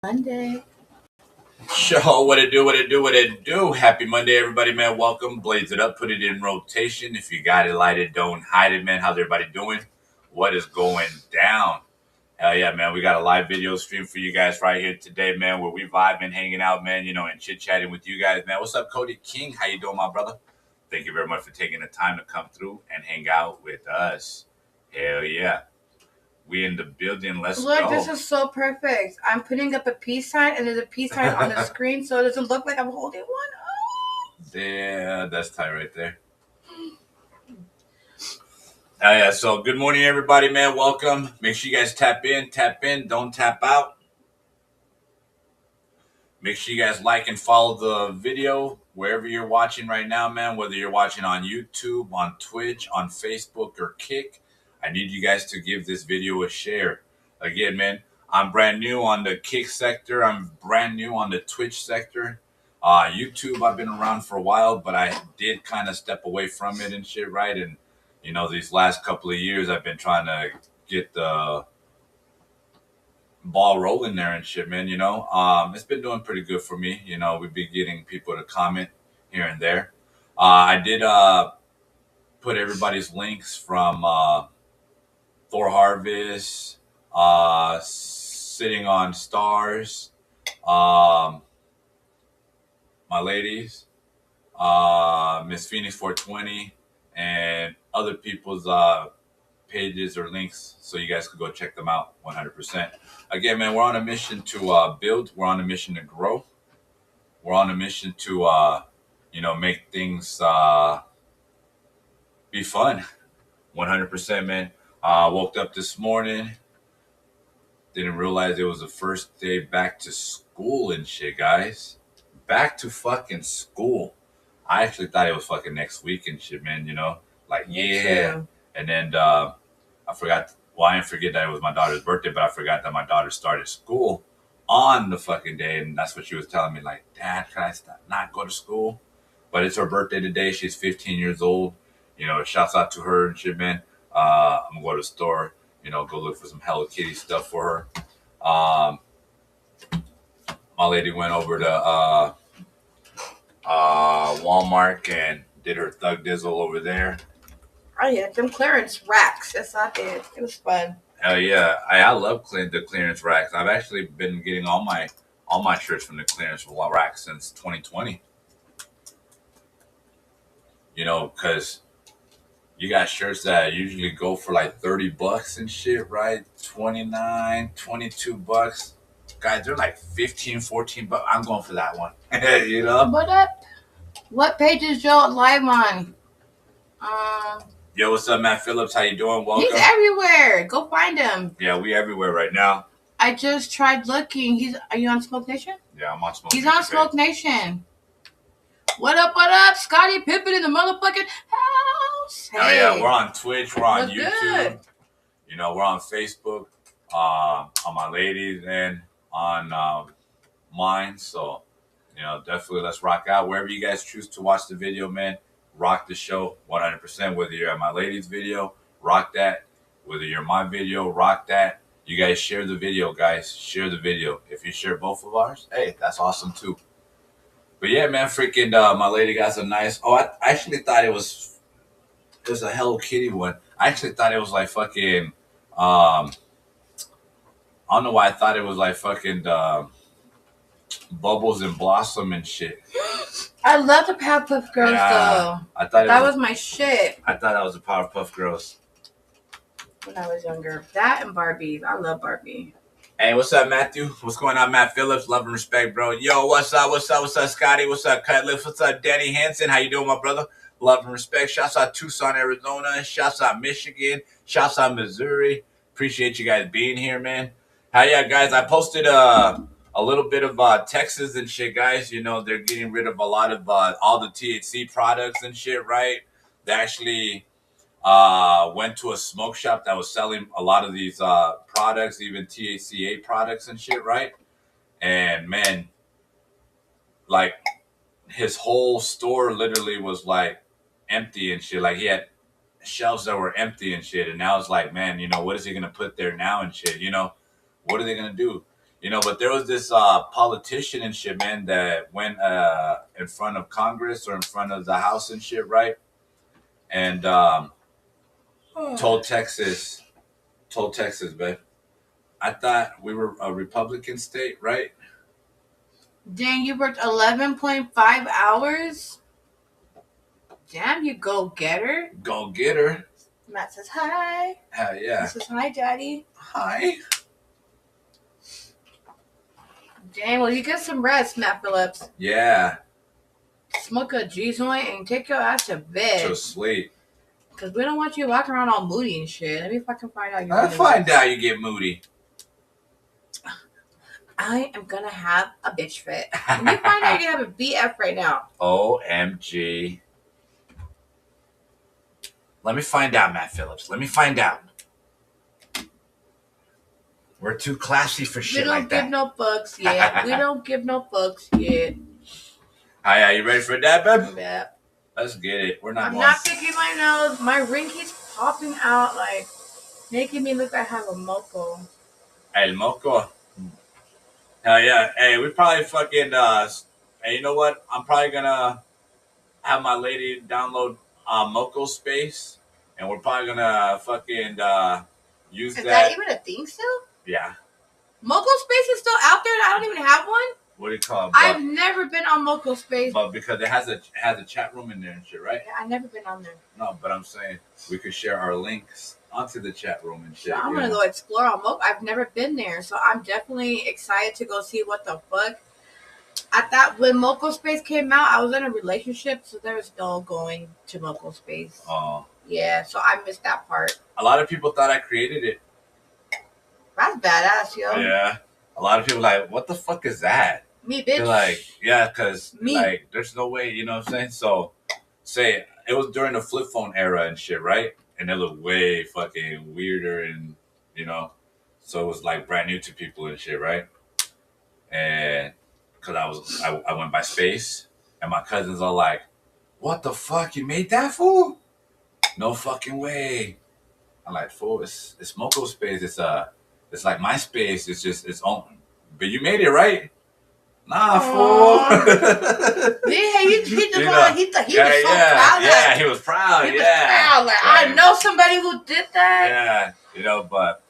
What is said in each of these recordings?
Monday. Show what it do, what it do, what it do. Happy Monday, everybody, man. Welcome. Blaze it up, put it in rotation. If you got it, light it, don't hide it, man. How's everybody doing? What is going down? Hell yeah, man. We got a live video stream for you guys right here today, man, where we vibing, hanging out, man, and chit-chatting with you guys, man. What's up, Cody King? How you doing, my brother? Thank you very much for taking the time to come through and hang out with us. Hell yeah. We in the building. Let's Look, go. this is so perfect. I'm putting up a peace sign, and there's a peace sign on the screen, so it doesn't look like I'm holding one. Oh. Yeah, that's tight right there. Yeah, so good morning, everybody, man. Welcome. Make sure you guys tap in, don't tap out. Make sure you guys like and follow the video wherever you're watching right now, man. Whether you're watching on YouTube, on Twitch, on Facebook, or Kick, I need you guys to give this video a share. Again, man, I'm brand new on the Kick sector. I'm brand new on the Twitch sector. YouTube, I've been around for a while, but I did kind of step away from it and shit, right? And, these last couple of years, I've been trying to get the ball rolling there and shit, man. It's been doing pretty good for me. We've been getting people to comment here and there. I did put everybody's links from Thor Harvest, Sitting on Stars, my ladies, Miss Phoenix 420, and other people's pages or links, so you guys could go check them out 100%. Again, man, we're on a mission to build. We're on a mission to grow. We're on a mission to, make things be fun. 100%, man. Woke up this morning. Didn't realize it was the first day back to school and shit, guys. Back to fucking school. I actually thought it was fucking next week and shit, man, yeah. And then I forgot. Well, I didn't forget that it was my daughter's birthday, but I forgot that my daughter started school on the fucking day, and that's what she was telling me. Like, Dad, can I not go to school? But it's her birthday today. She's 15 years old. Shouts out to her and shit, man. I'm gonna go to the store. Go look for some Hello Kitty stuff for her. My lady went over to Walmart and did her thug dizzle over there. Oh yeah, them clearance racks. That's not it. It was fun. Hell yeah, I love the clearance racks. I've actually been getting all my shirts from the clearance rack since 2020. Because you got shirts that usually go for like $30 and shit, right? 29, 22 bucks. Guys, they're like 15, 14 bucks. I'm going for that one. What up? What page is Joe live on? Yo, what's up, Matt Phillips? How you doing? Welcome. He's everywhere. Go find him. Yeah, we everywhere right now. I just tried looking. Are you on Smoke Nation? Yeah, I'm on Smoke Nation. He's on Smoke Nation. What up, Scotty Pippen in the motherfucking house. Hey. Oh yeah, we're on Twitch, we're on YouTube. Good. We're on Facebook, on my ladies and on mine. So, definitely let's rock out. Wherever you guys choose to watch the video, man, rock the show 100%. Whether you're at my ladies video, rock that. Whether you're my video, rock that. You guys share the video, guys. Share the video. If you share both of ours, hey, that's awesome too. But yeah, man, freaking my lady got some nice. Oh, I actually thought it was a Hello Kitty one. I actually thought it was like fucking. I don't know why I thought it was like fucking Bubbles and Blossom and shit. I love the Powerpuff Girls though. I thought that was my shit. I thought that was the Powerpuff Girls when I was younger. That and Barbies. I love Barbie. Hey, what's up, Matthew? What's going on, Matt Phillips? Love and respect, bro. Yo, what's up? What's up? What's up, Scotty? What's up, Cutliff? What's up, Danny Hansen? How you doing, my brother? Love and respect. Shouts out Tucson, Arizona. Shouts out Michigan. Shouts out Missouri. Appreciate you guys being here, man. How yeah, guys? I posted a little bit of Texas and shit, guys. They're getting rid of a lot of all the THC products and shit, right? They actually went to a smoke shop that was selling a lot of these products, even THCA products and shit, right? And man, like his whole store literally was like empty and shit. Like he had shelves that were empty and shit. And now it's like, man, what is he gonna put there now and shit? What are they gonna do? You know, but there was this politician and shit, man, that went in front of Congress or in front of the House and shit, right? And told Texas, babe. I thought we were a Republican state, right? Dang, you worked 11.5 hours? Damn, you go getter. Go get her. Matt says hi. Hell yeah. He says hi, Daddy. Hi. Dang, well, you get some rest, Matt Phillips. Yeah. Smoke a G joint and take your ass to bed. To sleep. Because we don't want you walking around all moody and shit. Let me fucking find out. I find out you get moody. I am gonna have a bitch fit. Let me find out you have a BF right now. OMG. Let me find out, Matt Phillips. Let me find out. We're too classy for shit like that. We don't give no fucks yet. We don't give no fucks yet. Hi, are you ready for that, babe? Yeah. Let's get it. We're not. I'm not picking my nose. My ring keeps popping out, like making me look like I have a moco. El moco. Hell yeah. Hey, we probably fucking. Hey, you know what? I'm probably gonna have my lady download Moco Space, and we're probably gonna fucking use that. Is that even a thing still? Yeah. Moco Space is still out there and I don't even have one? What do you call it? I've never been on Moco Space. But because it has a chat room in there and shit, right? Yeah, I've never been on there. No, but I'm saying we could share our links onto the chat room and shit. So I'm gonna go explore on Moco. I've never been there, so I'm definitely excited to go see what the fuck. I thought when Moco Space came out, I was in a relationship, so there was no going to Moco Space. Oh. Yeah, so I missed that part. A lot of people thought I created it. That's badass, yo. Yeah. A lot of people like, what the fuck is that? Me, bitch. They're like, yeah, because like, there's no way, you know what I'm saying? So, say it was during the flip phone era and shit, right? And it looked way fucking weirder and, you know, so it was like brand new to people and shit, right? And because I went by space, and my cousins are like, what the fuck? You made that, fool? No fucking way. I'm like, fool, it's Moco Space. It's like MySpace. It's just its own. But you made it, right? Nah, fool. Yeah, he was so proud. Yeah, he was proud. He was proud. Like, right. I know somebody who did that. Yeah, you know, but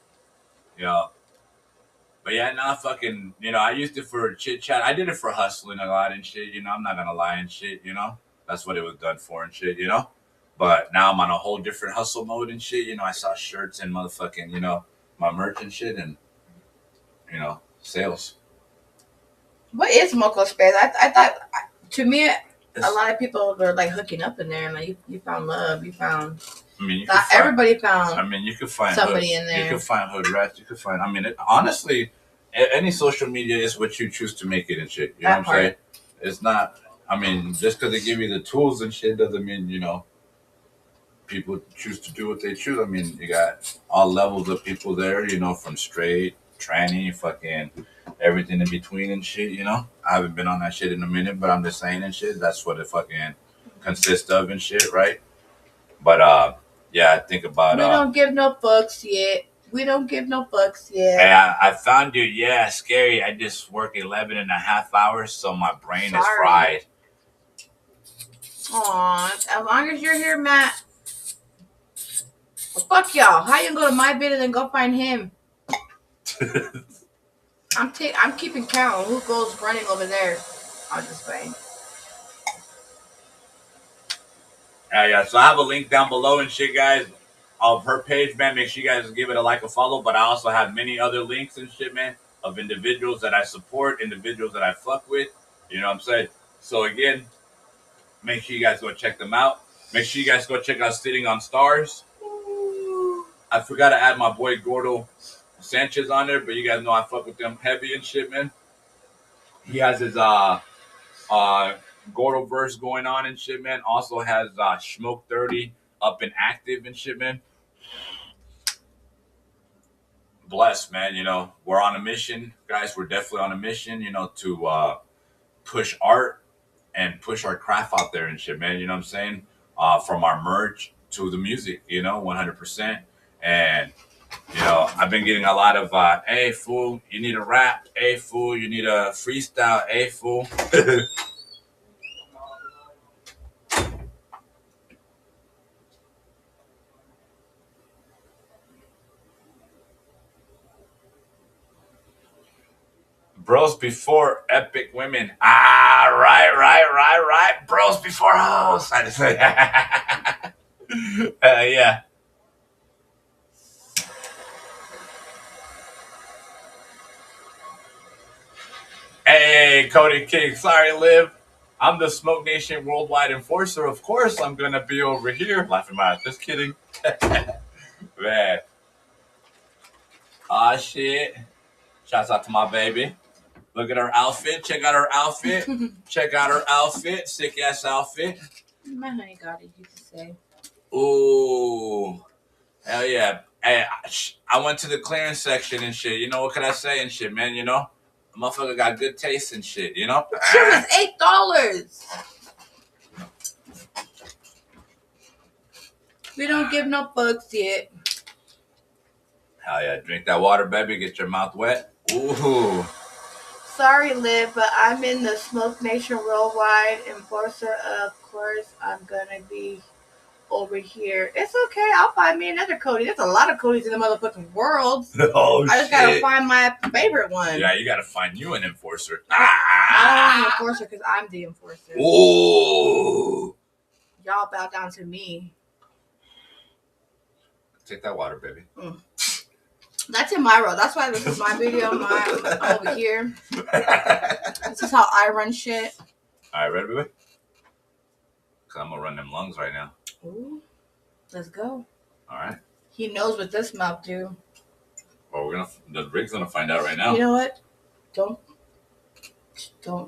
yeah, nah, fucking, you know, I used it for chit chat. I did it for hustling a lot and shit. You know, I'm not gonna lie and shit. You know, that's what it was done for and shit. You know, but now I'm on a whole different hustle mode and shit. You know, I saw shirts and motherfucking, you know, my merch and shit, and you know, sales. What is Moco Space? I thought, to me, a lot of people were like hooking up in there, and like you found love, you found. I mean, everybody found. I mean, you could find somebody in there. You could find hood rats. You could find. I mean, honestly, any social media is what you choose to make it and shit. You know what I'm saying? It's not. I mean, just because they give you the tools and shit doesn't mean, you know, people choose to do what they choose. I mean, you got all levels of people there. You know, from straight, tranny, fucking everything in between and shit. You know, I haven't been on that shit in a minute, but I'm just saying and shit. That's what it fucking consists of and shit, right? But yeah, I think about. We don't give no fucks yet. We don't give no fucks yet. Hey, I found you. Yeah, scary. I just work 11 and a half hours, so my brain is fried. Aw, as long as you're here, Matt. Well, fuck y'all. How you gonna go to my bed and then go find him? I'm keeping count on who goes running over there. I'm just saying. Yeah, so I have a link down below and shit, guys, of her page, man. Make sure you guys give it a like, a follow. But I also have many other links and shit, man, of individuals that I support, individuals that I fuck with. You know what I'm saying? So again, make sure you guys go check them out. Make sure you guys go check out Sitting on Stars. I forgot to add my boy Gordo Sanchez on there, but you guys know I fuck with them heavy and shit, man. He has his Gordo verse going on and shit, man. Also has Smoke 30 up and active and shit, man. Blessed, man. You know, we're on a mission, guys. We're definitely on a mission, you know, to push art and push our craft out there and shit, man. You know what I'm saying? From our merch to the music, you know, 100%. And You know, I've been getting a lot of, hey, fool, you need a rap. Hey, fool, you need a freestyle. Hey, fool. Bros before epic women. Ah, right. Bros before hoes. I just say, yeah. Hey, Cody King. Sorry, Liv. I'm the Smoke Nation Worldwide Enforcer. Of course, I'm going to be over here. Laughing my ass. Just kidding. Man. Ah, shit. Shouts out to my baby. Look at her outfit. Check out her outfit. Check out her outfit. Sick ass outfit. My honey got it, you could say. Ooh. Hell yeah. Hey, I went to the clearance section and shit. You know, what can I say and shit, man? You know? A motherfucker got good taste and shit, you know? Shit was $8. We don't give no fucks yet. Hell yeah. Drink that water, baby. Get your mouth wet. Ooh. Sorry, Liv, but I'm in the Smoke Nation Worldwide Enforcer. Of course, I'm gonna be over here. It's okay. I'll find me another Cody. There's a lot of Codys in the motherfucking world. Oh, I just gotta find my favorite one. Yeah, you gotta find you an enforcer. I don't want an enforcer because I'm the enforcer. Ooh. Y'all bow down to me. Take that water, baby. That's in my role. That's why this is my video. I'm over here. This is how I run shit. All right, ready, baby? Cause I'm gonna run them lungs right now. Ooh, let's go. All right. He knows what this mouth do. Well, the rig's gonna find out right now. You know what? Don't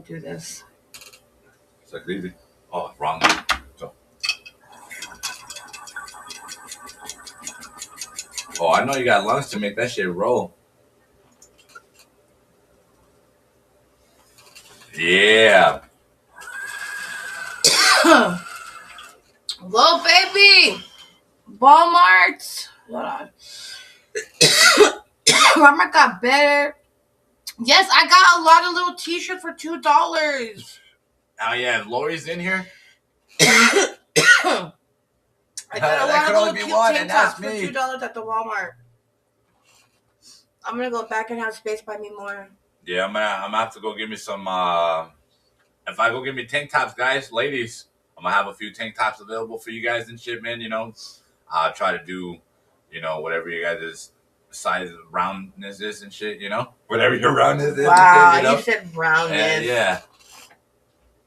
do this. It's like easy. Oh, wrong. So. Oh, I know you got lungs to make that shit roll. Yeah. Whoa, baby! Walmart. Hold on. Walmart got better. Yes, I got a lot of little t-shirts for $2. Oh yeah, Lori's in here. I got a lot of little cute tank tops for me. $2 at the Walmart. I'm gonna go back and have Space buy me more. Yeah, I'm gonna have to go get me some. If I go get me tank tops, guys, ladies, I'm gonna have a few tank tops available for you guys and shit, man. You know, I'll try to do, you know, whatever you guys' size roundness is and shit. You know, whatever your roundness is. Wow, and shit, you said roundness. Yeah,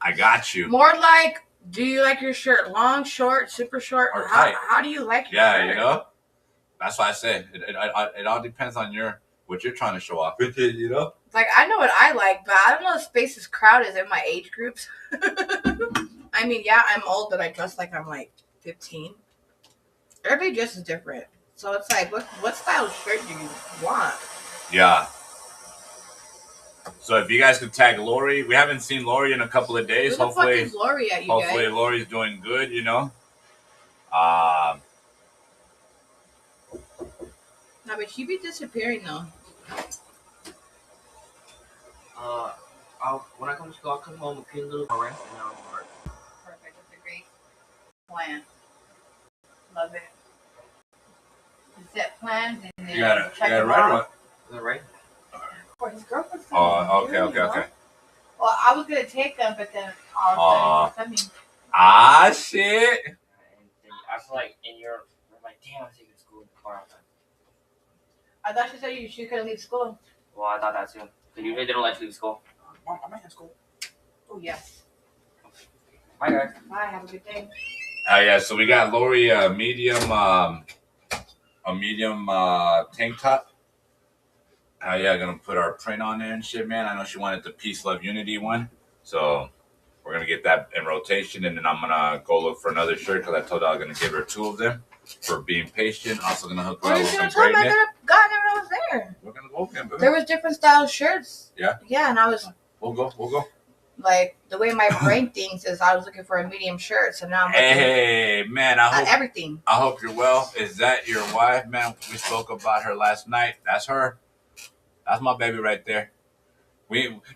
I got you. More like, do you like your shirt long, short, super short, or tight? How do you like your shirt? Yeah, you know, that's why I say it all depends on what you're trying to show off. You know. Like, I know what I like, but I don't know if Space is crowded in my age groups. I mean, yeah, I'm old, but I dress like I'm like 15. Everybody dresses different. So it's like, what style of shirt do you want? Yeah. So if you guys could tag Lori, we haven't seen Lori in a couple of days. Who the fuck is Lori at, you hopefully guys? Lori's doing good, you know. Nah, but she be disappearing though. When I come to school, I'll come home with a little rest and I'll work. Perfect. That's a great plan. Love it. You set plans and then You got it right or what? Is that right? For his girlfriend's Oh, okay. Well, I was gonna take them, but then all coming. Ah, shit. And I feel like in Europe, we're like, damn, I'm taking school in the car. I thought she said she couldn't leave school. Well, I thought that too. But usually they don't let you leave school. I'm at school. Oh, yes. Bye, guys. Bye. Have a good day. Yeah. So we got Lori a medium tank top. Yeah, gonna put our print on there and shit, man. I know she wanted the Peace, Love, Unity one, so we're gonna get that in rotation, and then I'm gonna go look for another shirt because I told her I was gonna give her 2 of them for being patient. Also gonna hook her up with some greatness. I could have gotten it when I was there. We're gonna go again, baby. There was different style shirts. Yeah. Yeah, and I was. We'll go. Like the way my brain thinks is I was looking for a medium shirt, so now I'm looking Hey, man, at everything. I hope you're well. Is that your wife, man? We spoke about her last night. That's her. That's my baby right there.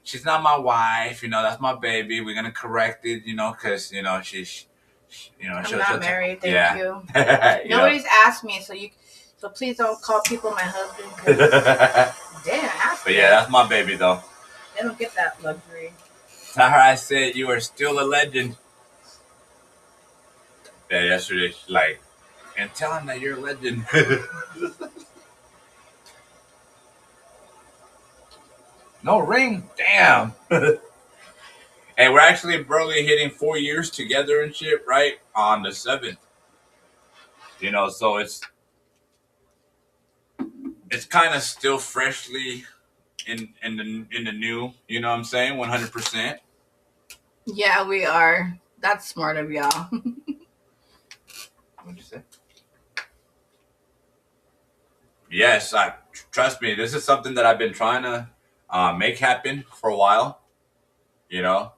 She's not my wife, you know. That's my baby. We're gonna correct it, you know, because you know she's, you know, I'm not married. Thank you. you Nobody's asked me, so please don't call people my husband. 'Cause they didn't ask But me. yeah, that's my baby though. They don't get that luxury. Tell her I said you are still a legend. Yeah, yesterday she's like, and tell him that you're a legend. No ring, damn. Hey, we're actually barely hitting 4 years together and shit, right? On the 7th. You know, so it's kind of still freshly in the new, you know what I'm saying? 100%. Yeah, we are. That's smart of y'all. What'd you say? Yes, trust me, this is something that I've been trying to make happen for a while, you know.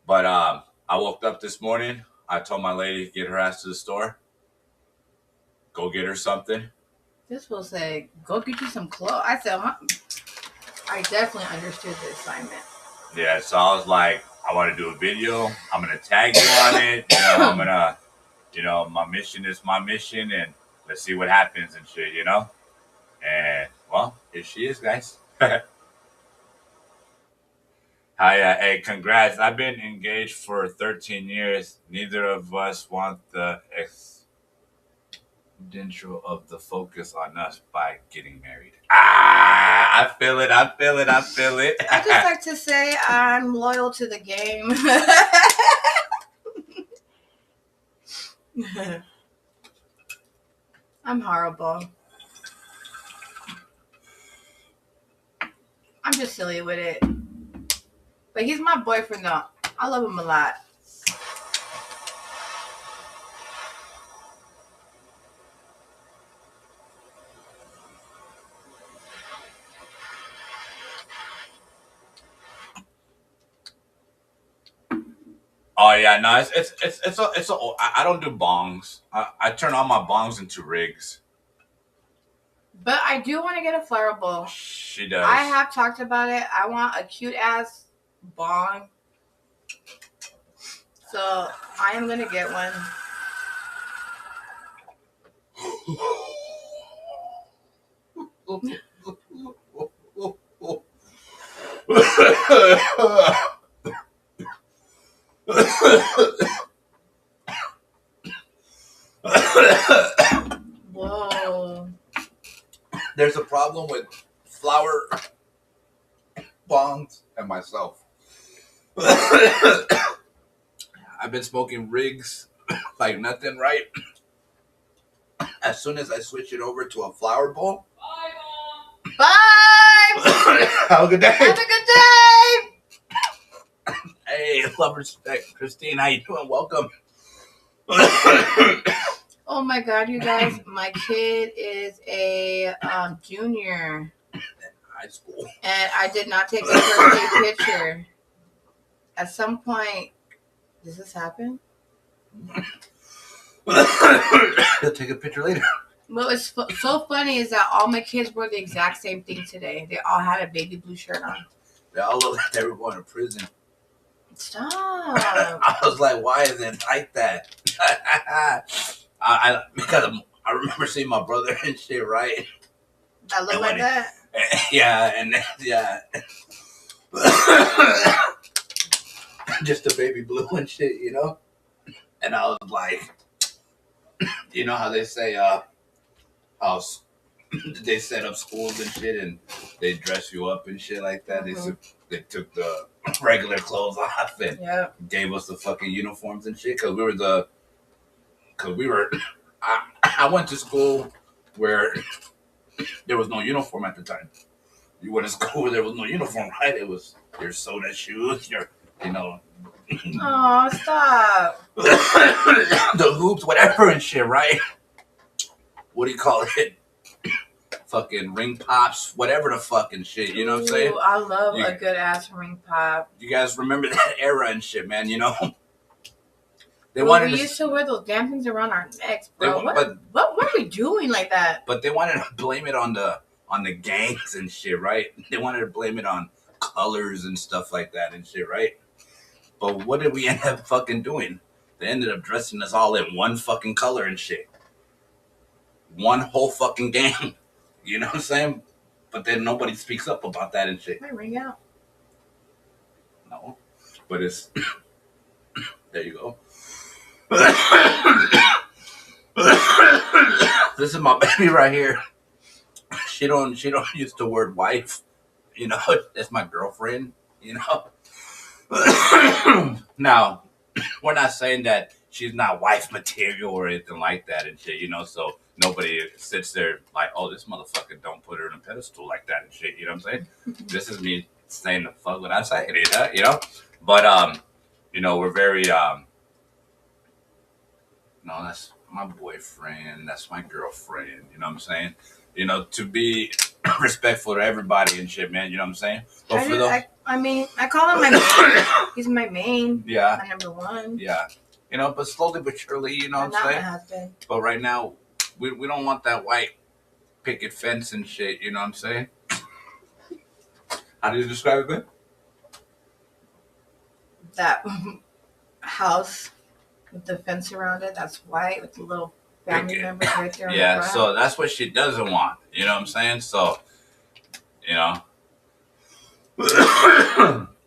But I woke up this morning. I told my lady to get her ass to the store. Go get her something. This will say, go get you some clothes. I said, I definitely understood the assignment. Yeah, so I was like, I want to do a video. I'm going to tag you on it. You know, I'm going to, you know, my mission is my mission, and let's see what happens and shit, you know? And, well, here she is, guys. Hi, hey, congrats. I've been engaged for 13 years. Neither of us want the exponential of the focus on us by getting married. I feel it. I feel it. I feel it. I just like to say I'm loyal to the game. I'm horrible. I'm just silly with it. But he's my boyfriend, though. I love him a lot. Oh yeah, no, I don't do bongs. I turn all my bongs into rigs. But I do want to get a flower bowl. She does. I have talked about it. I want a cute ass bong. So I am gonna get one. Whoa. There's a problem with flower bongs and myself. I've been smoking rigs like nothing, right? As soon as I switch it over to a flower bowl. Bye. Have a good day. Have a good day. Hey, love, respect, Christine. How you doing? Welcome. Oh my God, you guys! My kid is a junior in high school, and I did not take a birthday picture. At some point, does this happen? Take a picture later. What was so funny is that all my kids wore the exact same thing today. They all had a baby blue shirt on. They all looked like they were going to prison. Stop. I was like, why is it like that? Because I remember seeing my brother and shit, right? I look like that? Yeah, and yeah. Just a baby blue and shit, you know? And I was like, you know how they say, how they set up schools and shit and they dress you up and shit like that? Mm-hmm. They took the regular clothes off and gave us the fucking uniforms and shit because I went to school where there was no uniform at the time. You went to school where there was no uniform, right? It was your soda shoes, you know. Oh, stop. The hoops, whatever and shit, right? What do you call it? fucking ring pops, whatever the fucking shit. You know what I'm saying? Ooh, I love a good ass ring pop. You guys remember that era and shit, man? You know. We used to wear those damn things around our necks, bro. What were we doing like that? But they wanted to blame it on the gangs and shit, right? They wanted to blame it on colors and stuff like that and shit, right? But what did we end up fucking doing? They ended up dressing us all in one fucking color and shit. One whole fucking gang. You know what I'm saying? But then nobody speaks up about that and shit. My ring out. No. But it's there you go. This is my baby right here. She don't use the word wife. You know, that's my girlfriend, you know. Now, we're not saying that she's not wife material or anything like that and shit, you know, so nobody sits there like, oh, this motherfucker don't put her in a pedestal like that and shit, you know what I'm saying? This is me saying the fuck what I'm saying, you know? But, you know, we're very, no, that's my boyfriend, that's my girlfriend, you know what I'm saying? You know, to be respectful to everybody and shit, man, you know what I'm saying? But I mean, I call him my main. He's my main. Yeah. My number one. Yeah. You know, but slowly but surely, you know what I'm saying? My husband. But right now, we don't want that white picket fence and shit, you know what I'm saying? How do you describe it, man? That house with the fence around it, that's white with the little family members right there. Yeah, so that's what she doesn't want, you know what I'm saying? So, you know.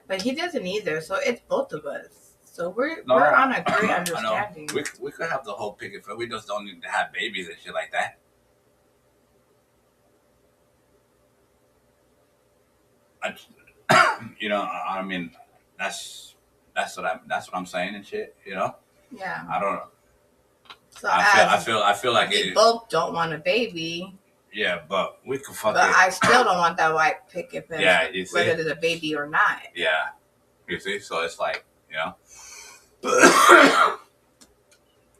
But he doesn't either, so it's both of us. So we're on a great understanding. We could have the whole picket fence. We just don't need to have babies and shit like that. You know, I mean, that's what I'm saying and shit. You know. Yeah. I don't know. So I feel like we both don't want a baby. Yeah, but we could fucking. But I still don't want that white picket fence. Yeah, you see? Whether there's a baby or not. Yeah, you see. So it's like, you know.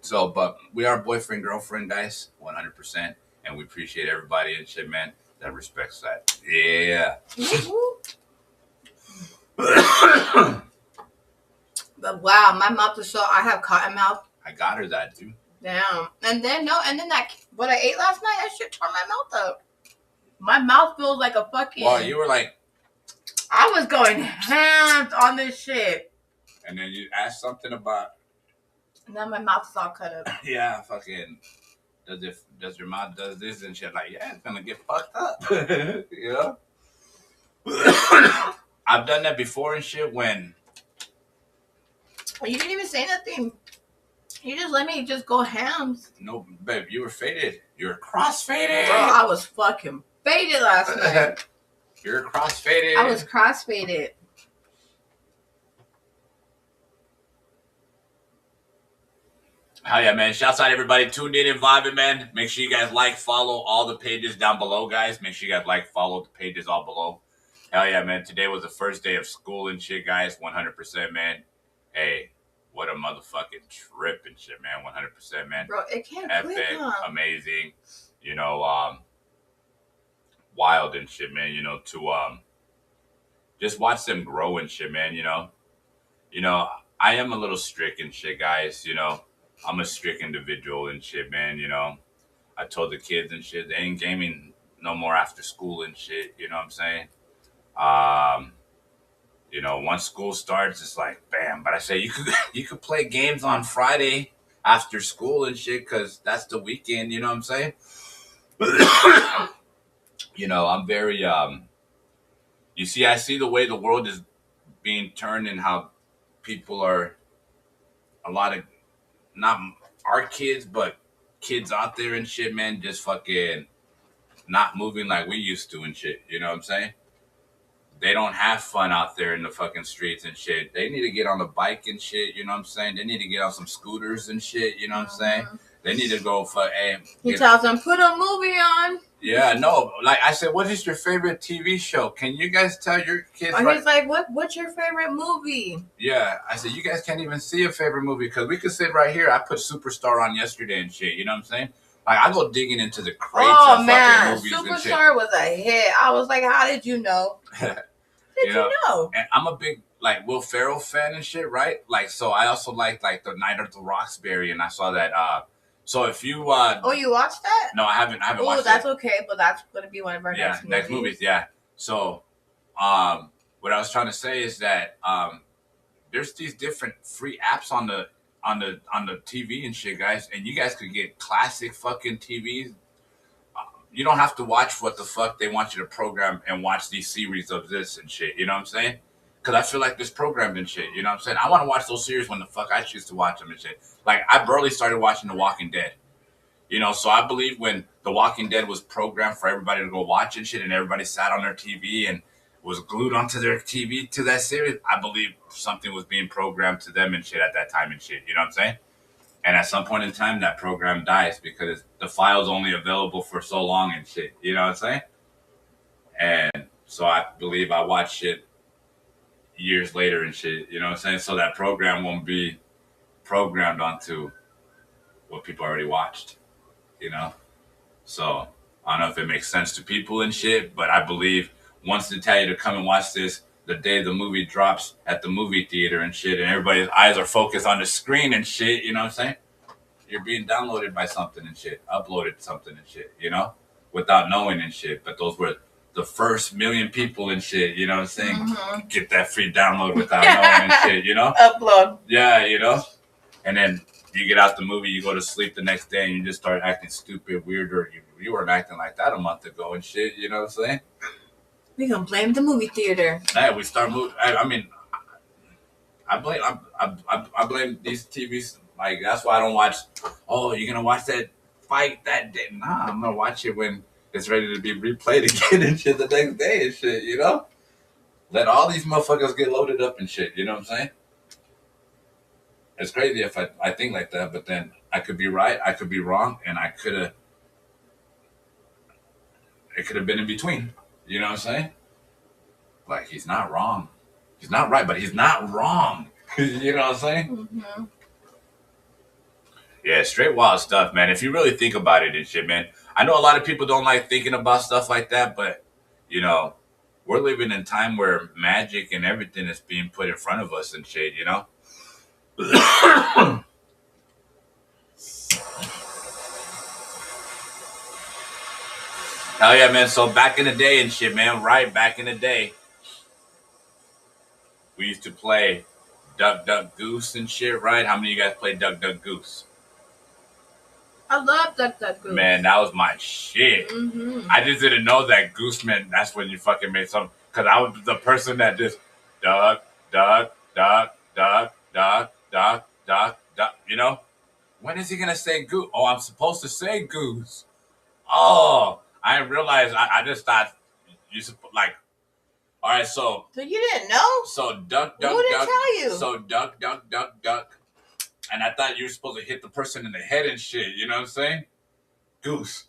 So, but we are boyfriend girlfriend guys, 100%, and we appreciate everybody and shit, man, that respects that. Yeah. But wow, my mouth is so. I have cotton mouth. I got her that too. Damn. And then that what I ate last night, that shit tore my mouth up. My mouth feels like a fucking. Well, you were like. I was going hands on this shit. And then you asked something about. And then my mouth is all cut up. Yeah, fucking. Does your mouth does this and shit? Like, yeah, it's gonna get fucked up. You know. I've done that before and shit when. You didn't even say nothing. You just let me just go hams. No, babe, you were faded. You were cross-faded. Bro, I was fucking faded last night. You were cross-faded. I was cross-faded. Hell yeah, man. Shouts out everybody tuned in and vibing, man. Make sure you guys like, follow all the pages down below, guys. Make sure you guys like, follow the pages all below. Hell yeah, man. Today was the first day of school and shit, guys. 100%, man. Hey, what a motherfucking trip and shit, man. 100%, man. Bro, it can't Epic, amazing, you know, wild and shit, man. You know, to just watch them grow and shit, man. You know, I am a little strict and shit, guys. You know, I'm a strict individual and shit, man. You know, I told the kids and shit they ain't gaming no more after school and shit. You know what I'm saying? You know, once school starts, it's like, bam. But I say you could play games on Friday after school and shit because that's the weekend. You know what I'm saying? You know, I'm very, you see, I see the way the world is being turned and how people are a lot of, not our kids, but kids out there and shit, man, just fucking not moving like we used to and shit. You know what I'm saying? They don't have fun out there in the fucking streets and shit. They need to get on the bike and shit, you know what I'm saying? They need to get on some scooters and shit, you know what I'm saying? They need to go for He tells them, put a movie on. Yeah, no. Like I said, what is your favorite TV show? Can you guys tell your kids? Oh, he's like, what's your favorite movie? Yeah, I said, you guys can't even see a favorite movie because we could sit right here. I put Superstar on yesterday and shit, you know what I'm saying? Like, I go digging into the crates Oh of man, fucking movies and shit. Superstar was a hit. I was like, how did you know? Did you know? And I'm a big like Will Ferrell fan and shit, right? Like, so I also like the Night of the Roxbury, and I saw that. So if you oh, you watched that? No, I haven't watched it. Oh, it. that's okay, but that's gonna be one of our next movies. Yeah. So, what I was trying to say is that there's these different free apps on the TV and shit, guys, and you guys could get classic fucking TVs. You don't have to watch what the fuck they want you to program and watch these series of this and shit. You know what I'm saying? Because I feel like this programmed and shit. You know what I'm saying? I want to watch those series when the fuck I choose to watch them and shit. Like, I barely started watching The Walking Dead. You know, so I believe when The Walking Dead was programmed for everybody to go watch and shit, and everybody sat on their TV and was glued onto their TV to that series, I believe something was being programmed to them and shit at that time and shit. You know what I'm saying? And at some point in time, that program dies because the file's only available for so long and shit. You know what I'm saying? And so I believe I watch shit years later and shit. You know what I'm saying? So that program won't be programmed onto what people already watched. You know? So I don't know if it makes sense to people and shit, but I believe once they tell you to come and watch this the day the movie drops at the movie theater and shit, and everybody's eyes are focused on the screen and shit, you know what I'm saying? You're being downloaded by something and shit, uploaded something and shit, you know, without knowing and shit. But those were the first million people and shit, you know what I'm saying? Mm-hmm. Get that free download without knowing and shit, you know? Upload. Yeah, you know? And then you get out the movie, you go to sleep the next day, and you just start acting stupid, weirder. You weren't acting like that a month ago and shit, you know what I'm saying? We gonna blame the movie theater. Yeah, we start moving. I mean, I blame these TVs. Like, that's why I don't watch. Oh, you're gonna watch that fight that day? Nah, I'm gonna watch it when it's ready to be replayed again and shit the next day and shit. You know, let all these motherfuckers get loaded up and shit. You know what I'm saying? It's crazy if I think like that, but then I could be right, I could be wrong, and it could have been in between. You know what I'm saying? Like, he's not wrong. He's not right, but he's not wrong. You know what I'm saying? Mm-hmm. Yeah, straight wild stuff, man. If you really think about it and shit, man. I know a lot of people don't like thinking about stuff like that, but, you know, we're living in a time where magic and everything is being put in front of us and shit, you know? Hell yeah, man. So back in the day and shit, man. Right, back in the day, we used to play Duck, Duck, Goose and shit, right? How many of you guys play Duck, Duck, Goose? I love Duck, Duck, Goose. Man, that was my shit. Mm-hmm. I just didn't know that Goose meant that's when you fucking made something. Because I was the person that just duck, duck, duck, duck, duck, duck, duck, duck. You know? When is he going to say goose? Oh, I'm supposed to say goose. Oh, I didn't realize. I just thought you like. All right, so you didn't know? So duck, duck, Who didn't duck. Tell you? So duck, duck, duck, duck. And I thought you were supposed to hit the person in the head and shit. You know what I'm saying? Goose.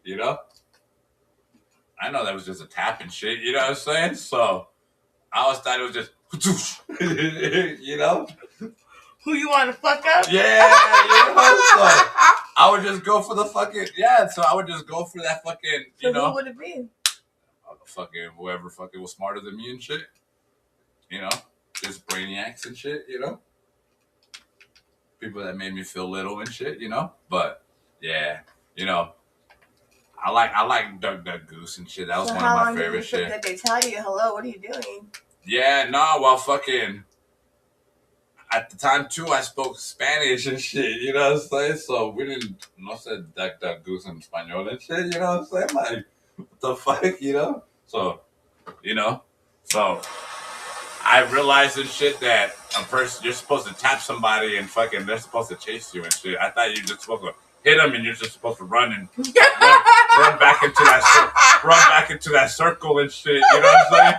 You know? I know that was just a tap and shit. You know what I'm saying? So I always thought it was just, you know? Who you want to fuck up? Yeah, you know? So I would just go for the fucking, so I would just go for that fucking, you know? Who would it be? Fucking whoever fucking was smarter than me and shit. You know? Just brainiacs and shit, you know? People that made me feel little and shit, you know? But, yeah, you know, I like Duck, Duck, Goose and shit. That was one of my favorite shit. Did they tell you, hello, what are you doing? Yeah, no, well, fucking, at the time, too, I spoke Spanish and shit, you know what I'm saying? So we didn't, no said Duck, Duck, Goose in Espanol and shit, you know what I'm saying? Like, what the fuck, you know? So, you know, so I realized and shit that a person, you're supposed to tap somebody and fucking, they're supposed to chase you and shit. I thought you were just supposed to hit them and you're just supposed to run and run back into that circle and shit. You know what I'm saying?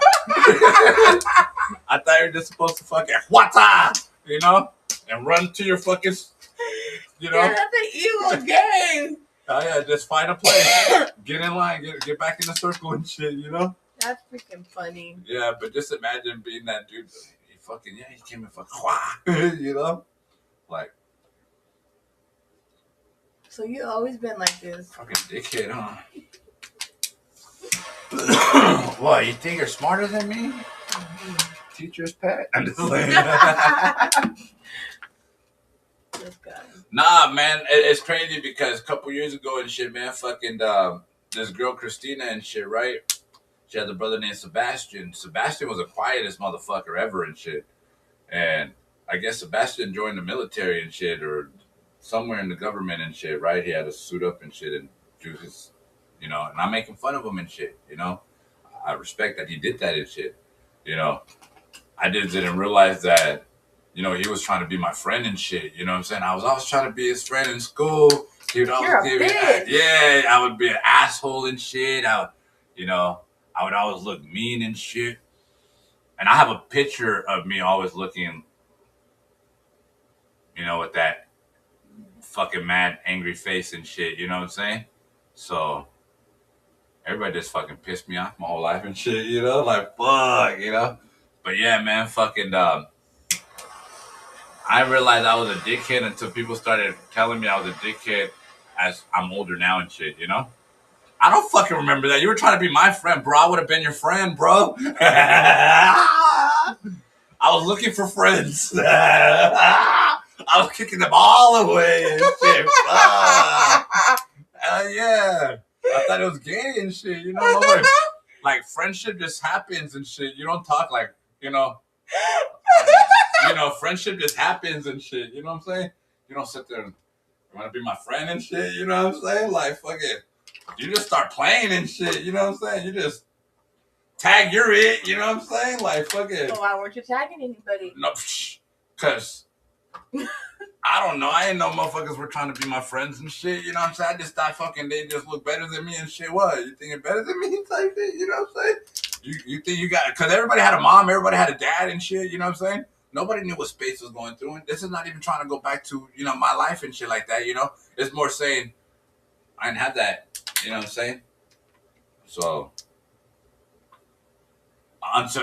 I thought you were just supposed to fucking whata, you know, and run to your fucking, you know. Yeah, that's an evil game. Oh yeah, just find a place, get in line, get back in the circle and shit, you know? That's freaking funny. Yeah, but just imagine being that dude. He came in fucking, you know? Like. So you always been like this. Fucking dickhead, huh? What, you think you're smarter than me? Teacher's pet? I'm just like... This guy. Nah, man, it's crazy because a couple years ago and shit, man, fucking this girl Christina and shit, right? She had a brother named Sebastian. Sebastian was the quietest motherfucker ever and shit. And I guess Sebastian joined the military and shit, or somewhere in the government and shit, right? He had to suit up and shit and do his, you know, and I'm making fun of him and shit, you know? I respect that he did that and shit, you know? I just didn't realize that, you know, he was trying to be my friend and shit. You know what I'm saying? I was always trying to be his friend in school. He would always You're a bitch. yeah, I would be an asshole and shit. I would, you know, I would always look mean and shit. And I have a picture of me always looking, you know, with that fucking mad, angry face and shit. You know what I'm saying? So everybody just fucking pissed me off my whole life and shit. You know, like fuck, you know. But yeah, man, fucking. I realized I was a dickhead until people started telling me I was a dickhead as I'm older now and shit, you know? I don't fucking remember that. You were trying to be my friend, bro. I would have been your friend, bro. I was looking for friends. I was kicking them all away and shit. Hell yeah. I thought it was gay and shit, you know? Like, friendship just happens and shit. You don't talk like, you know... You know, friendship just happens and shit. You know what I'm saying? You don't sit there and you want to be my friend and shit. You know what I'm saying? Like, fuck it. You just start playing and shit. You know what I'm saying? You just tag you're it. You know what I'm saying? Like, fuck it. So why weren't you tagging anybody? No, because I don't know. I didn't know motherfuckers were trying to be my friends and shit. You know what I'm saying? I just thought fucking they just look better than me and shit. What? You think you're better than me type shit? You know what I'm saying? You think you got... Because everybody had a mom. Everybody had a dad and shit. You know what I'm saying? Nobody knew what space was going through. And this is not even trying to go back to, you know, my life and shit like that, you know? It's more saying, I didn't have that. You know what I'm saying? So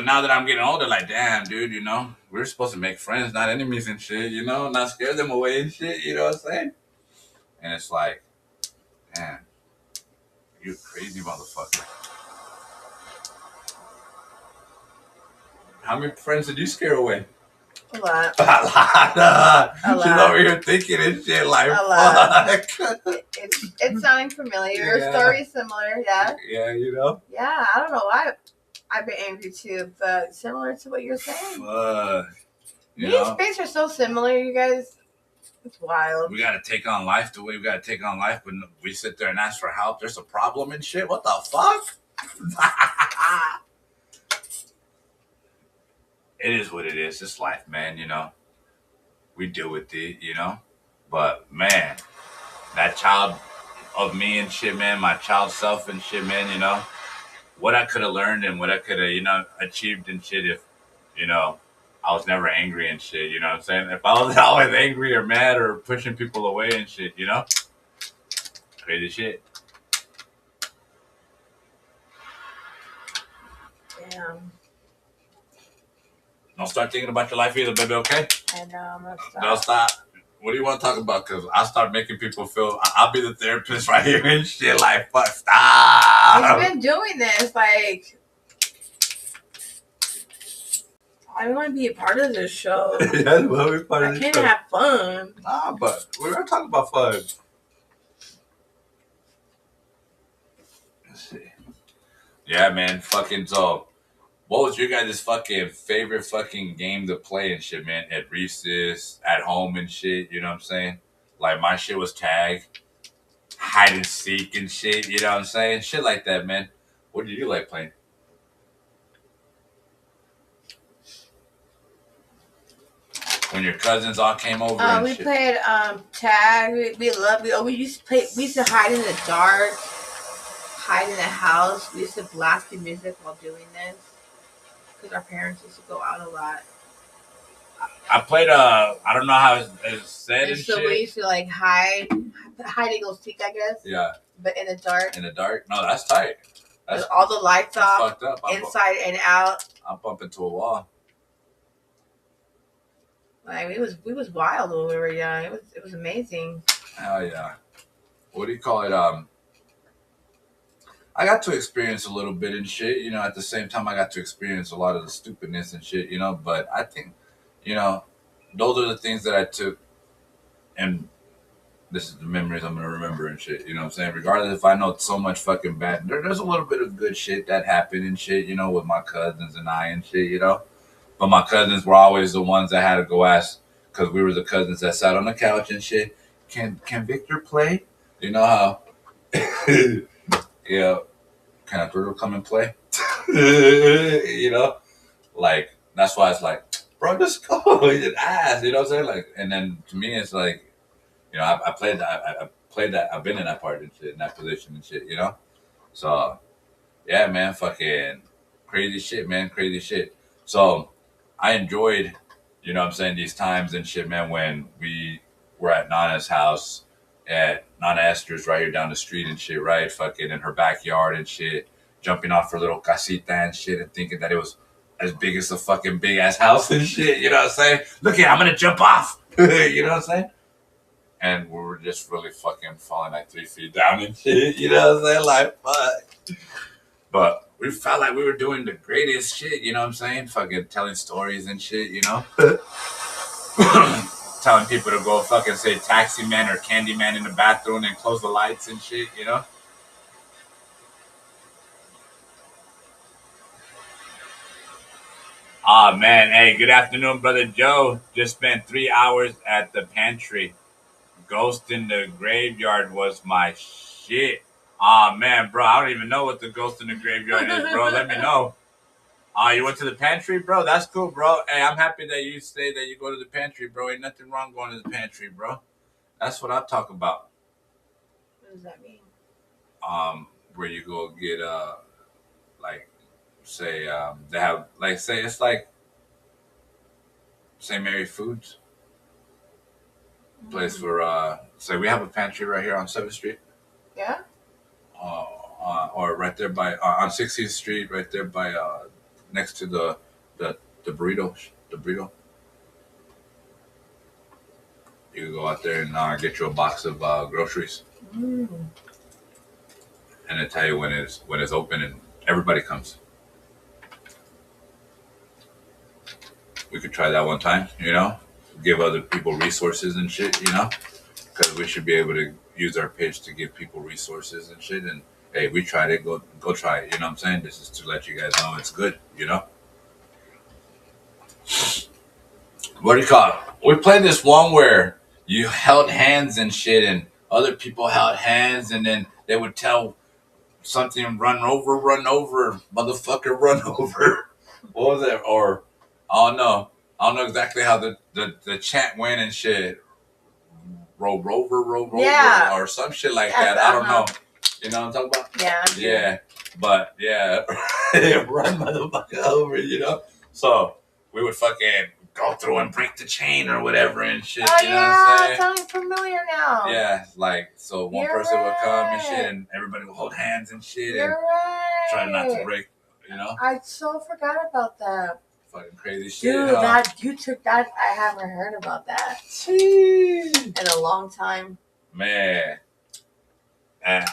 now that I'm getting older, like, damn, dude, you know? We're supposed to make friends, not enemies and shit, you know? Not scare them away and shit, you know what I'm saying? And it's like, man, you crazy motherfucker. How many friends did you scare away? A lot. A lot. A She's lot. over here thinking and shit like, A lot. fuck. It's sounding familiar. Yeah. Story similar, yeah. Yeah, you know? Yeah, I don't know why I've been angry too, but similar to what you're saying. Fuck. Me and Space are so similar, you guys. It's wild. We gotta take on life the way we gotta take on life, but we sit there and ask for help. There's a problem and shit. What the fuck? It is what it is. It's life, man, you know. We deal with it, you know. But, man, that child of me and shit, man, my child self and shit, man, you know, what I could have learned and what I could have, you know, achieved and shit if, you know, I was never angry and shit, you know what I'm saying? If I was always angry or mad or pushing people away and shit, you know? Crazy shit. Damn. Don't start thinking about your life either, baby, okay? I know, I'm gonna stop. Don't stop. What do you want to talk about? Because I start making people feel... I'll be the therapist right here and shit. Like, fuck, stop. We've been doing this, like... I want to be a part of this show. Yeah, well, we're part of I this can't show. have fun. Nah, but we're going to talk about fun. Let's see. Yeah, man, fucking so... What was your guys' fucking favorite fucking game to play and shit, man? At recess, at home and shit, you know what I'm saying? Like, my shit was tag, hide and seek and shit, you know what I'm saying? Shit like that, man. What did you like playing? When your cousins all came over and We shit? played tag. We used to hide in the dark, hide in the house. We used to blast the music while doing this because our parents used to go out a lot. I played I don't know how it's said and so shit. we used to like hide and go seek, I guess. Yeah. But in the dark. In the dark? No, that's tight. That's with all the lights that's off, fucked up. inside and out. I'll bump into a wall. Like we was wild when we were young. It was amazing. Hell yeah. what do you call it? I got to experience a little bit and shit, you know, at the same time I got to experience a lot of the stupidness and shit, you know, but I think, you know, those are the things that I took, and this is the memories I'm gonna remember and shit, you know what I'm saying? Regardless if I know so much fucking bad, there's a little bit of good shit that happened and shit, you know, with my cousins and I and shit, you know? But my cousins were always the ones that had to go ask, because we were the cousins that sat on the couch and shit. Can Victor play? You know how? Yeah. Can Arturo come and play? You know, like that's why it's like, bro, just go and ask. You know what I'm saying? Like, and then to me, it's like, you know, I played that. I played that. I've been in that part and shit, in that position and shit. You know, so yeah, man, fucking crazy shit, man, crazy shit. So I enjoyed, you know what I'm saying, these times and shit, man, when we were at Nana's house, at Nana Esther's right here down the street and shit, right? Fucking in her backyard and shit, jumping off her little casita and shit and thinking that it was as big as a fucking big ass house and shit, you know what I'm saying? Look at, I'm gonna jump off, you know what I'm saying? And we were just really fucking falling like 3 feet down and shit, you know what I'm saying? Like, fuck. But we felt like we were doing the greatest shit, you know what I'm saying? Fucking telling stories and shit, you know? Telling people to go fucking say taxi man or candy man in the bathroom and close the lights and shit, you know? Ah, man. Hey, good afternoon, Brother Joe. Just spent 3 hours at the pantry. Ghost in the graveyard was my shit. Ah, man, bro. I don't even know what the ghost in the graveyard is, bro. Let me know. You went to the pantry, bro? That's cool, bro. Hey, I'm happy that you say that you go to the pantry, bro. Ain't nothing wrong going to the pantry, bro. That's what I'm talking about. What does that mean? Where you go get like say they have like say it's like St. Mary Foods place for say we have a pantry right here on 7th Street. Yeah. Or right there by on 16th Street, right there by next to the burrito, the burrito. You can go out there and get you a box of groceries, Mm. and they tell you when it's open, and everybody comes. We could try that one time, you know, give other people resources and shit, you know, because we should be able to use our page to give people resources and shit. And hey, we tried it, go try it. You know what I'm saying? This is to let you guys know it's good, you know. What do you call it? We played this one where you held hands and shit, and other people held hands, and then they would tell something, run over, motherfucker, run over. What was it? Or I don't know exactly how the chant went and shit. Roll over, Yeah. or some shit like Yes, that. I don't know. You know what I'm talking about? Yeah. Yeah, but yeah, run motherfucker over, you know. So we would fucking go through and break the chain or whatever and shit. Oh you know yeah, what I'm saying? sounds familiar now. Yeah, like so one You're person would come and right. shit, and everybody would hold hands and shit You're and right. try not to break. You know, I so forgot about that. fucking crazy shit. Dude, that you took that. I haven't heard about that Jeez. in a long time. Man, I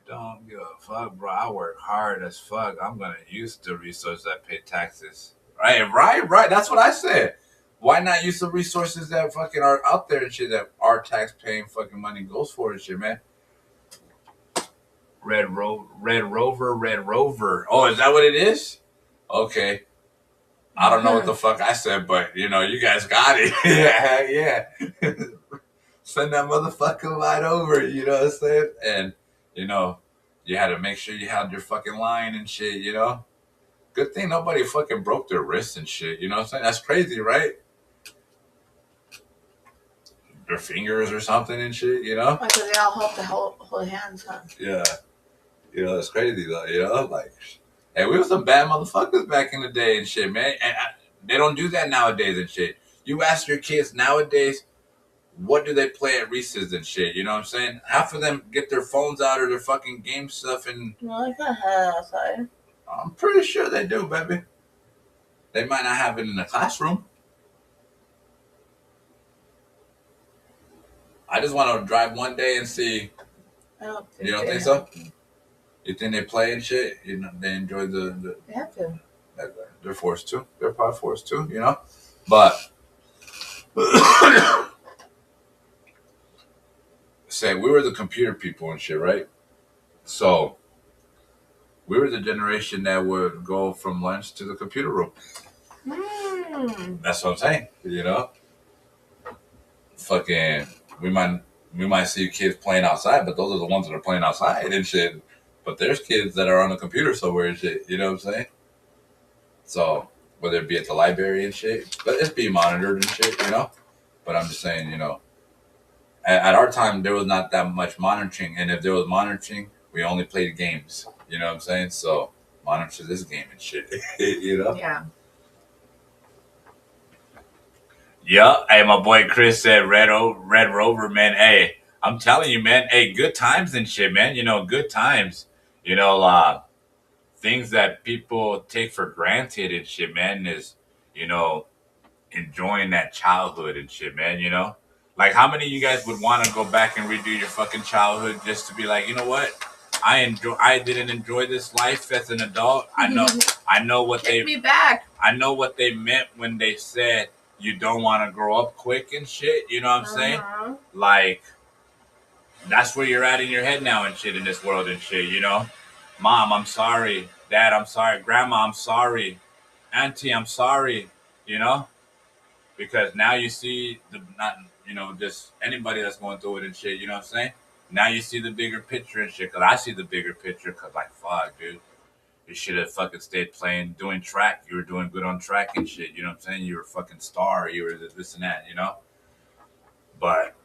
don't give a fuck, bro. I work hard as fuck. I'm gonna use the resources that pay taxes. Right. That's what I said. Why not use the resources that fucking are out there and shit that our tax paying fucking money goes for and shit, man? Red Rover. Oh, is that what it is? Okay. I don't know what the fuck I said, but you know, you guys got it. yeah. Send that motherfucker right over, you know what I'm saying? And, you know, you had to make sure you had your fucking line and shit, you know? Good thing nobody fucking broke their wrists and shit, you know what I'm saying? That's crazy, right? Their fingers or something and shit, you know? Because they all hope to hold hands, huh? Yeah. You know, it's crazy though, you know? Like, hey, we were some bad motherfuckers back in the day and shit, man. And they don't do that nowadays and shit. You ask your kids nowadays, what do they play at recess and shit? You know what I'm saying? Half of them get their phones out or their fucking game stuff, and No, I got head outside. I'm pretty sure they do, baby. They might not have it in the classroom. I just want to drive one day and see. I don't think You don't they think so? have to. You think they play and shit? You know, they enjoy the They have to. they're forced to. They're probably forced to, you know? But say we were the computer people and shit, right? So we were the generation that would go from lunch to the computer room. That's what I'm saying. You know? Fucking we might see kids playing outside, but those are the ones that are playing outside and shit. But there's kids that are on the computer somewhere and shit, you know what I'm saying? So whether it be at the library and shit, but it's being monitored and shit, you know? But I'm just saying, you know, at our time there was not that much monitoring, and if there was monitoring, we only played games. You know what I'm saying? So monitor this game and shit. You know? Yeah. Yeah. Hey, my boy Chris said Red Rover, man. Hey, I'm telling you, man. Hey, good times and shit, man. You know, good times. You know, things that people take for granted and shit, man, is, you know, enjoying that childhood and shit, man, you know? Like, how many of you guys would want to go back and redo your fucking childhood just to be like, you know what? I didn't enjoy this life as an adult. I know what Take me back. I know what they meant when they said you don't want to grow up quick and shit, you know what I'm saying? Like, that's where you're at in your head now and shit in this world and shit, you know? Mom, I'm sorry. Dad, I'm sorry. Grandma, I'm sorry. Auntie, I'm sorry, you know? Because now you see not, you know, just anybody that's going through it and shit, you know what I'm saying? Now you see the bigger picture and shit, because I see the bigger picture, because like, fuck, dude, you should have fucking stayed playing, doing track. You were doing good on track and shit, you know what I'm saying? You were a fucking star, you were this and that, you know? But,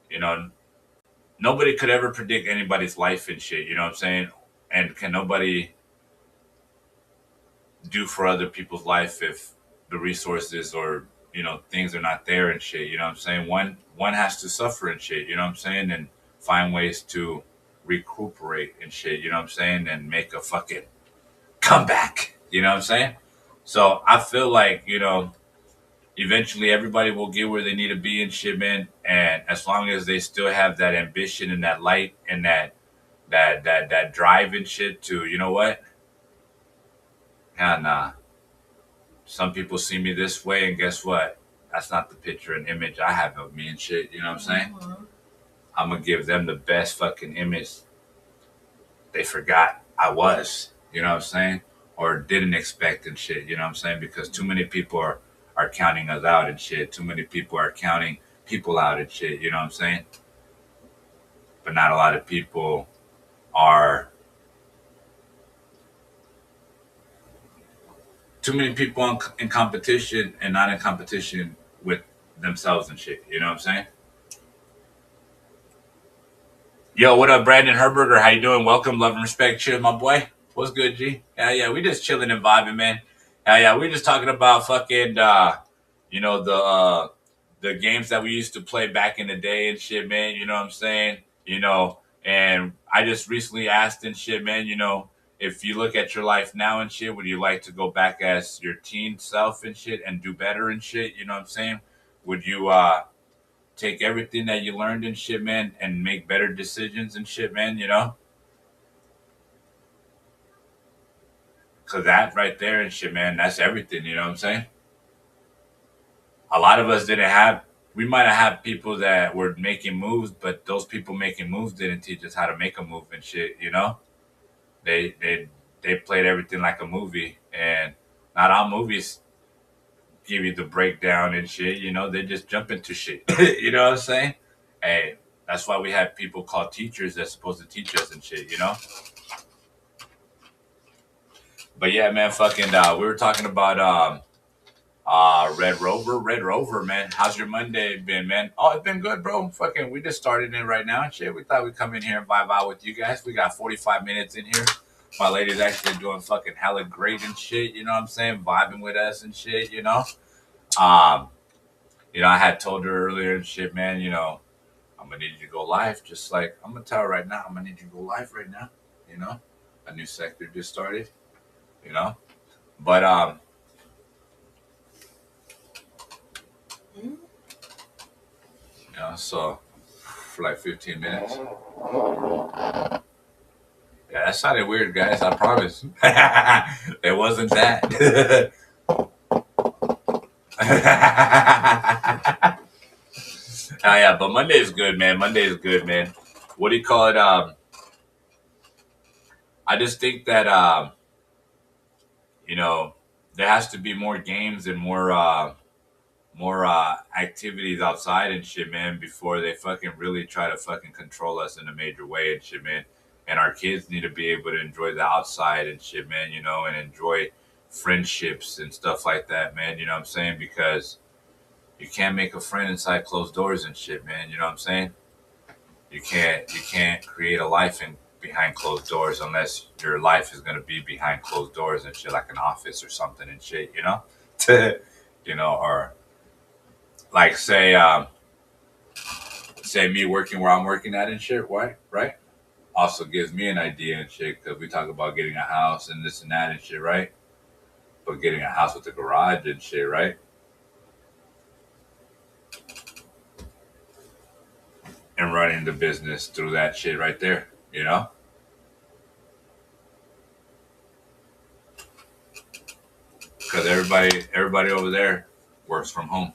you know, nobody could ever predict anybody's life and shit, you know what I'm saying? And can nobody do for other people's life if the resources or, you know, things are not there and shit, you know what I'm saying? One has to suffer and shit, you know what I'm saying? And find ways to recuperate and shit, you know what I'm saying? And make a fucking comeback, you know what I'm saying? So I feel like, you know, eventually everybody will get where they need to be and shit, man. And as long as they still have that ambition and that light and that drive and shit to, you know what? Nah. Some people see me this way, and guess what? That's not the picture and image I have of me and shit. You know what I'm saying? I'm gonna give them the best fucking image they forgot I was. You know what I'm saying? Or didn't expect and shit. You know what I'm saying? Because too many people are counting us out and shit. Too many people are counting people out and shit. You know what I'm saying? But not a lot of people are. Too many people in competition and not in competition with themselves and shit. You know what I'm saying? Yo, what up, Brandon Herberger? How you doing? Welcome, love and respect. Cheers, my boy. What's good, G? Yeah, we just chilling and vibing, man. Yeah, we just talking about fucking, you know, the games that we used to play back in the day and shit, man. You know what I'm saying? You know, and I just recently asked and shit, man. You know, if you look at your life now and shit, would you like to go back as your teen self and shit and do better and shit? You know what I'm saying? Would you take everything that you learned and shit, man, and make better decisions and shit, man, you know? Because that right there and shit, man, that's everything, you know what I'm saying? A lot of us didn't have, we might have had people that were making moves, but those people making moves didn't teach us how to make a move and shit, you know? They played everything like a movie, and not all movies give you the breakdown and shit, you know? They just jump into shit, you know what I'm saying? Hey, that's why we have people called teachers that's supposed to teach us and shit, you know? But yeah, man, fucking, we were talking about Red Rover, man. How's your Monday been, man? Oh, it's been good, bro. Fucking, we just started in right now and shit. We thought we'd come in here and vibe out with you guys. We got 45 minutes in here. My lady's actually doing fucking hella great and shit, you know what I'm saying? Vibing with us and shit, you know? Um, you know, I had told her earlier and shit, man, you know, I'm gonna need you to go live. Just like, I'm gonna tell her right now, I'm gonna need you to go live right now, you know? A new sector just started, you know? But You know, so for like 15 minutes. Yeah, that sounded weird, guys. I promise. It wasn't that. Oh yeah, but Monday is good, man. Monday is good, man. What do you call it? I just think that you know, there has to be more games and more activities outside and shit, man, before they fucking really try to fucking control us in a major way and shit, man. And our kids need to be able to enjoy the outside and shit, man, you know, and enjoy friendships and stuff like that, man. You know what I'm saying? Because you can't make a friend inside closed doors and shit, man. You know what I'm saying? You can't create a life in behind closed doors unless your life is gonna be behind closed doors and shit, like an office or something and shit, you know? You know, or like say me working where I'm working at and shit, right? Also gives me an idea and shit because we talk about getting a house and this and that and shit, right? But getting a house with a garage and shit, right? And running the business through that shit right there, you know? Because everybody over there works from home.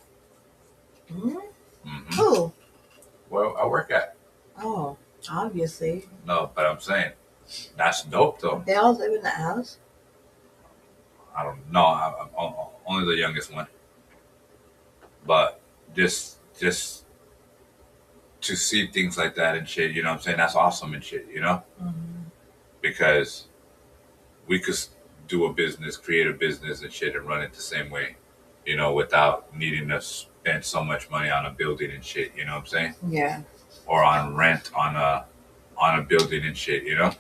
Hmm? Mm-hmm. Who? Well, I work at. Oh, obviously. No, but I'm saying that's dope though. They all live in that house. I don't know. I'm only the youngest one, but just to see things like that and shit, you know what I'm saying? That's awesome and shit, you know? Mm-hmm. Because we could do a business, create a business and shit and run it the same way, you know, without needing to spend so much money on a building and shit, you know what I'm saying? Yeah. Or on rent on a building and shit, you know?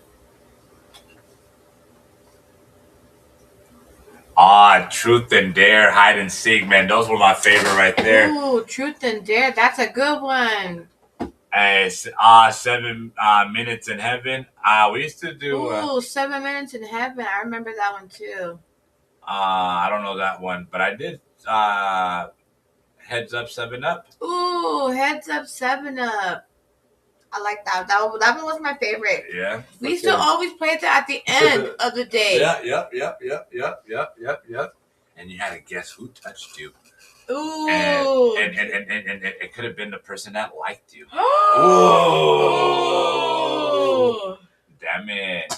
Ah, Truth and Dare, Hide and Seek, man. Those were my favorite right there. Ooh, Truth and Dare. That's a good one. 7 minutes in heaven. We used to do. Ooh, 7 Minutes in Heaven. I remember that one too. I don't know that one, but I did. Heads up, 7 up. Ooh, Heads Up, 7 Up. I like that. That one was my favorite. Yeah. We used to always play that at the end of the day. Yeah. Yep. And you had to guess who touched you. Ooh. And it could have been the person that liked you. Ooh. Damn it.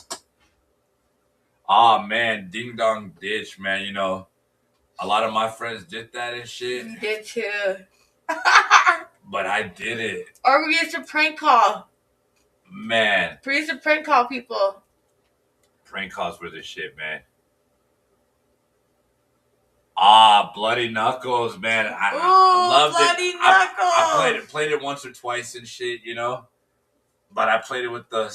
Oh man, Ding Dong Ditch, man. You know, a lot of my friends did that and shit. You did too. But I did it. Or we used to prank call. Man. We used to prank call people. Prank calls were the shit, man. Bloody Knuckles, man. I loved Bloody it. Knuckles. I played it once or twice and shit, you know. But I played it with the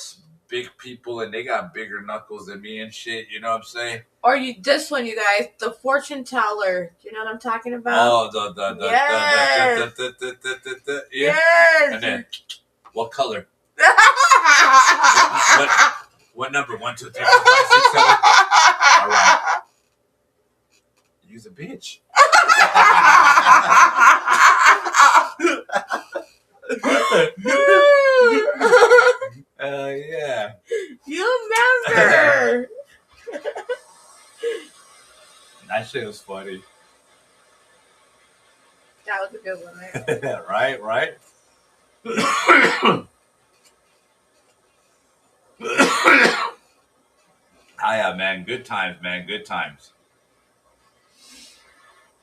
big people, and they got bigger knuckles than me and shit. You know what I'm saying? Or this one, you guys, the fortune teller. Do you know what I'm talking about? Oh, yes. Yeah. Yes. And then, what color? What number? 1, 2, 3, 4, 5, 6, 7. All right. Use a bitch. Yeah. You remember? That shit was funny. That was a good one, right? Right? Yeah, man. Good times, man. Good times.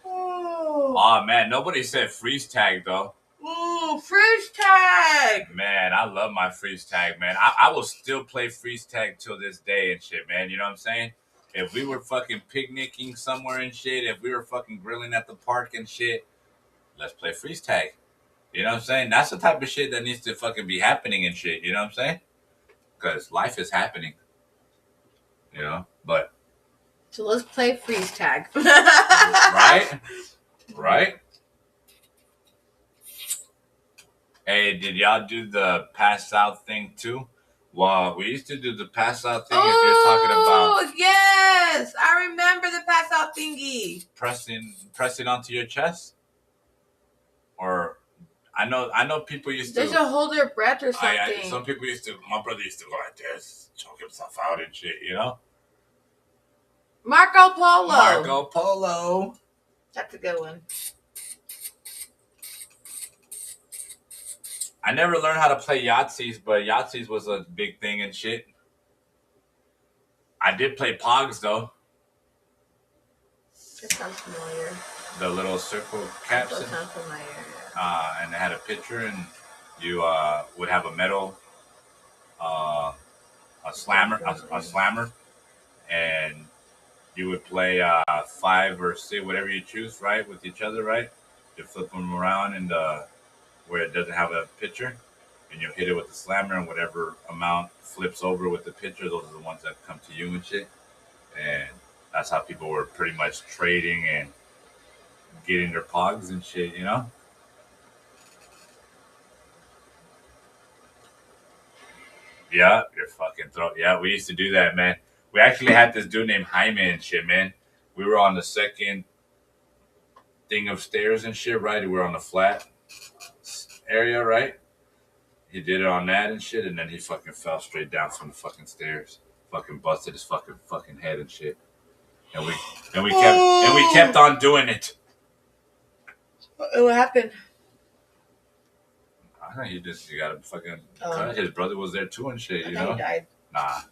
Oh, man. Nobody said freeze tag, though. Ooh, freeze tag. Man, I love my freeze tag, man. I will still play freeze tag till this day and shit, man. You know what I'm saying? If we were fucking picnicking somewhere and shit, if we were fucking grilling at the park and shit, let's play freeze tag. You know what I'm saying? That's the type of shit that needs to fucking be happening and shit. You know what I'm saying? Because life is happening. You know? But. So let's play freeze tag. Right? Right? Hey, did y'all do the pass out thing too? Well, we used to do the pass out thing if you're talking about. Oh, yes. I remember the pass out thingy. Pressing onto your chest? Or I know people used to. They should hold their breath or something. Some people used to. My brother used to go like this, choke himself out and shit. You know. Marco Polo. Marco Polo. That's a good one. I never learned how to play Yahtzees, but Yahtzees was a big thing and shit. I did play Pogs though. That sounds familiar. The little circle caps. That sounds familiar. And it had a picture, and you would have a metal, a slammer, and you would play 5 or 6, whatever you choose, right, with each other, right? You flip them around and where it doesn't have a picture, and you hit it with the slammer, and whatever amount flips over with the picture, those are the ones that come to you and shit. And that's how people were pretty much trading and getting their pogs and shit, you know? Yeah, your fucking throat. Yeah, we used to do that, man. We actually had this dude named Jaime and shit, man. We were on the second thing of stairs and shit, right? We were on the flat area, right? He did it on that and shit, and then he fucking fell straight down from the fucking stairs. Fucking busted his fucking head and shit. And we kept on doing it. What happened? I know he got a fucking cut. His brother was there too and shit, you know? He died. Nah.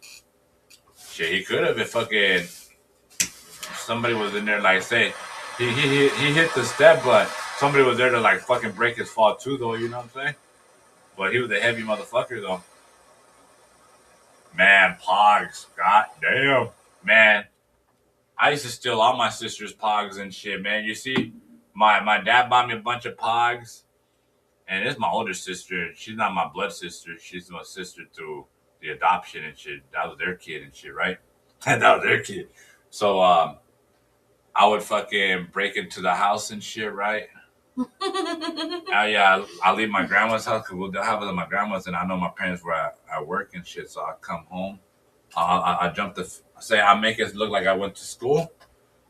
Shit, he could have if fucking somebody was in there, like, say, he hit the step, but somebody was there to, like, fucking break his fall too, though, you know what I'm saying? But he was a heavy motherfucker, though. Man, Pogs. God damn. Man, I used to steal all my sister's Pogs and shit, man. You see, my dad bought me a bunch of Pogs. And it's my older sister. She's not my blood sister. She's my sister through the adoption and shit. That was their kid and shit, right? That was their kid. So I would fucking break into the house and shit, right? Yeah, I'll leave my grandma's house because they'll have it at my grandma's, and I know my parents were at work and shit. So I come home. I jump I make it look like I went to school.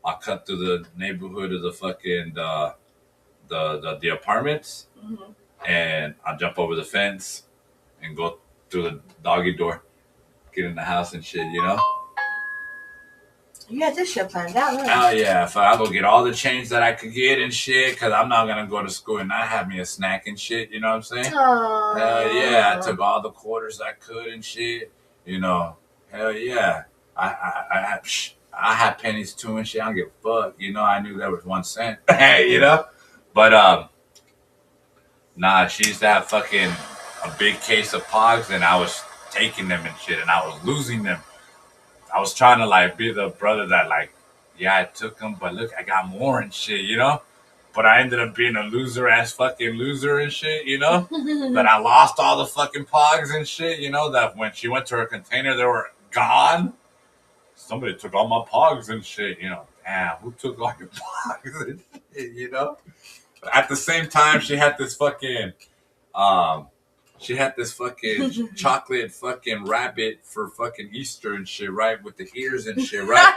I cut through the neighborhood of the fucking the apartments. Mm-hmm. And I'll jump over the fence and go through the doggy door, get in the house and shit, you know? You got this shit planned out, right? Oh, yeah. I'll go get all the change that I could get and shit, because I'm not going to go to school and not have me a snack and shit, you know what I'm saying? Hell yeah. I took all the quarters I could and shit, you know? Hell yeah. I had pennies too and shit. I don't give a fuck. You know, I knew that was 1 cent, you know? But, nah, she used to have fucking a big case of Pogs, and I was taking them and shit, and I was losing them. I was trying to, like, be the brother that, like, yeah, I took them, but look, I got more and shit, you know? But I ended up being a loser-ass fucking loser and shit, you know? That I lost all the fucking Pogs and shit, you know? That when she went to her container, they were gone. Somebody took all my Pogs and shit, you know? Damn, who took all your Pogs and shit, you know? At the same time, she had this fucking, chocolate fucking rabbit for fucking Easter and shit, right? With the ears and shit, right?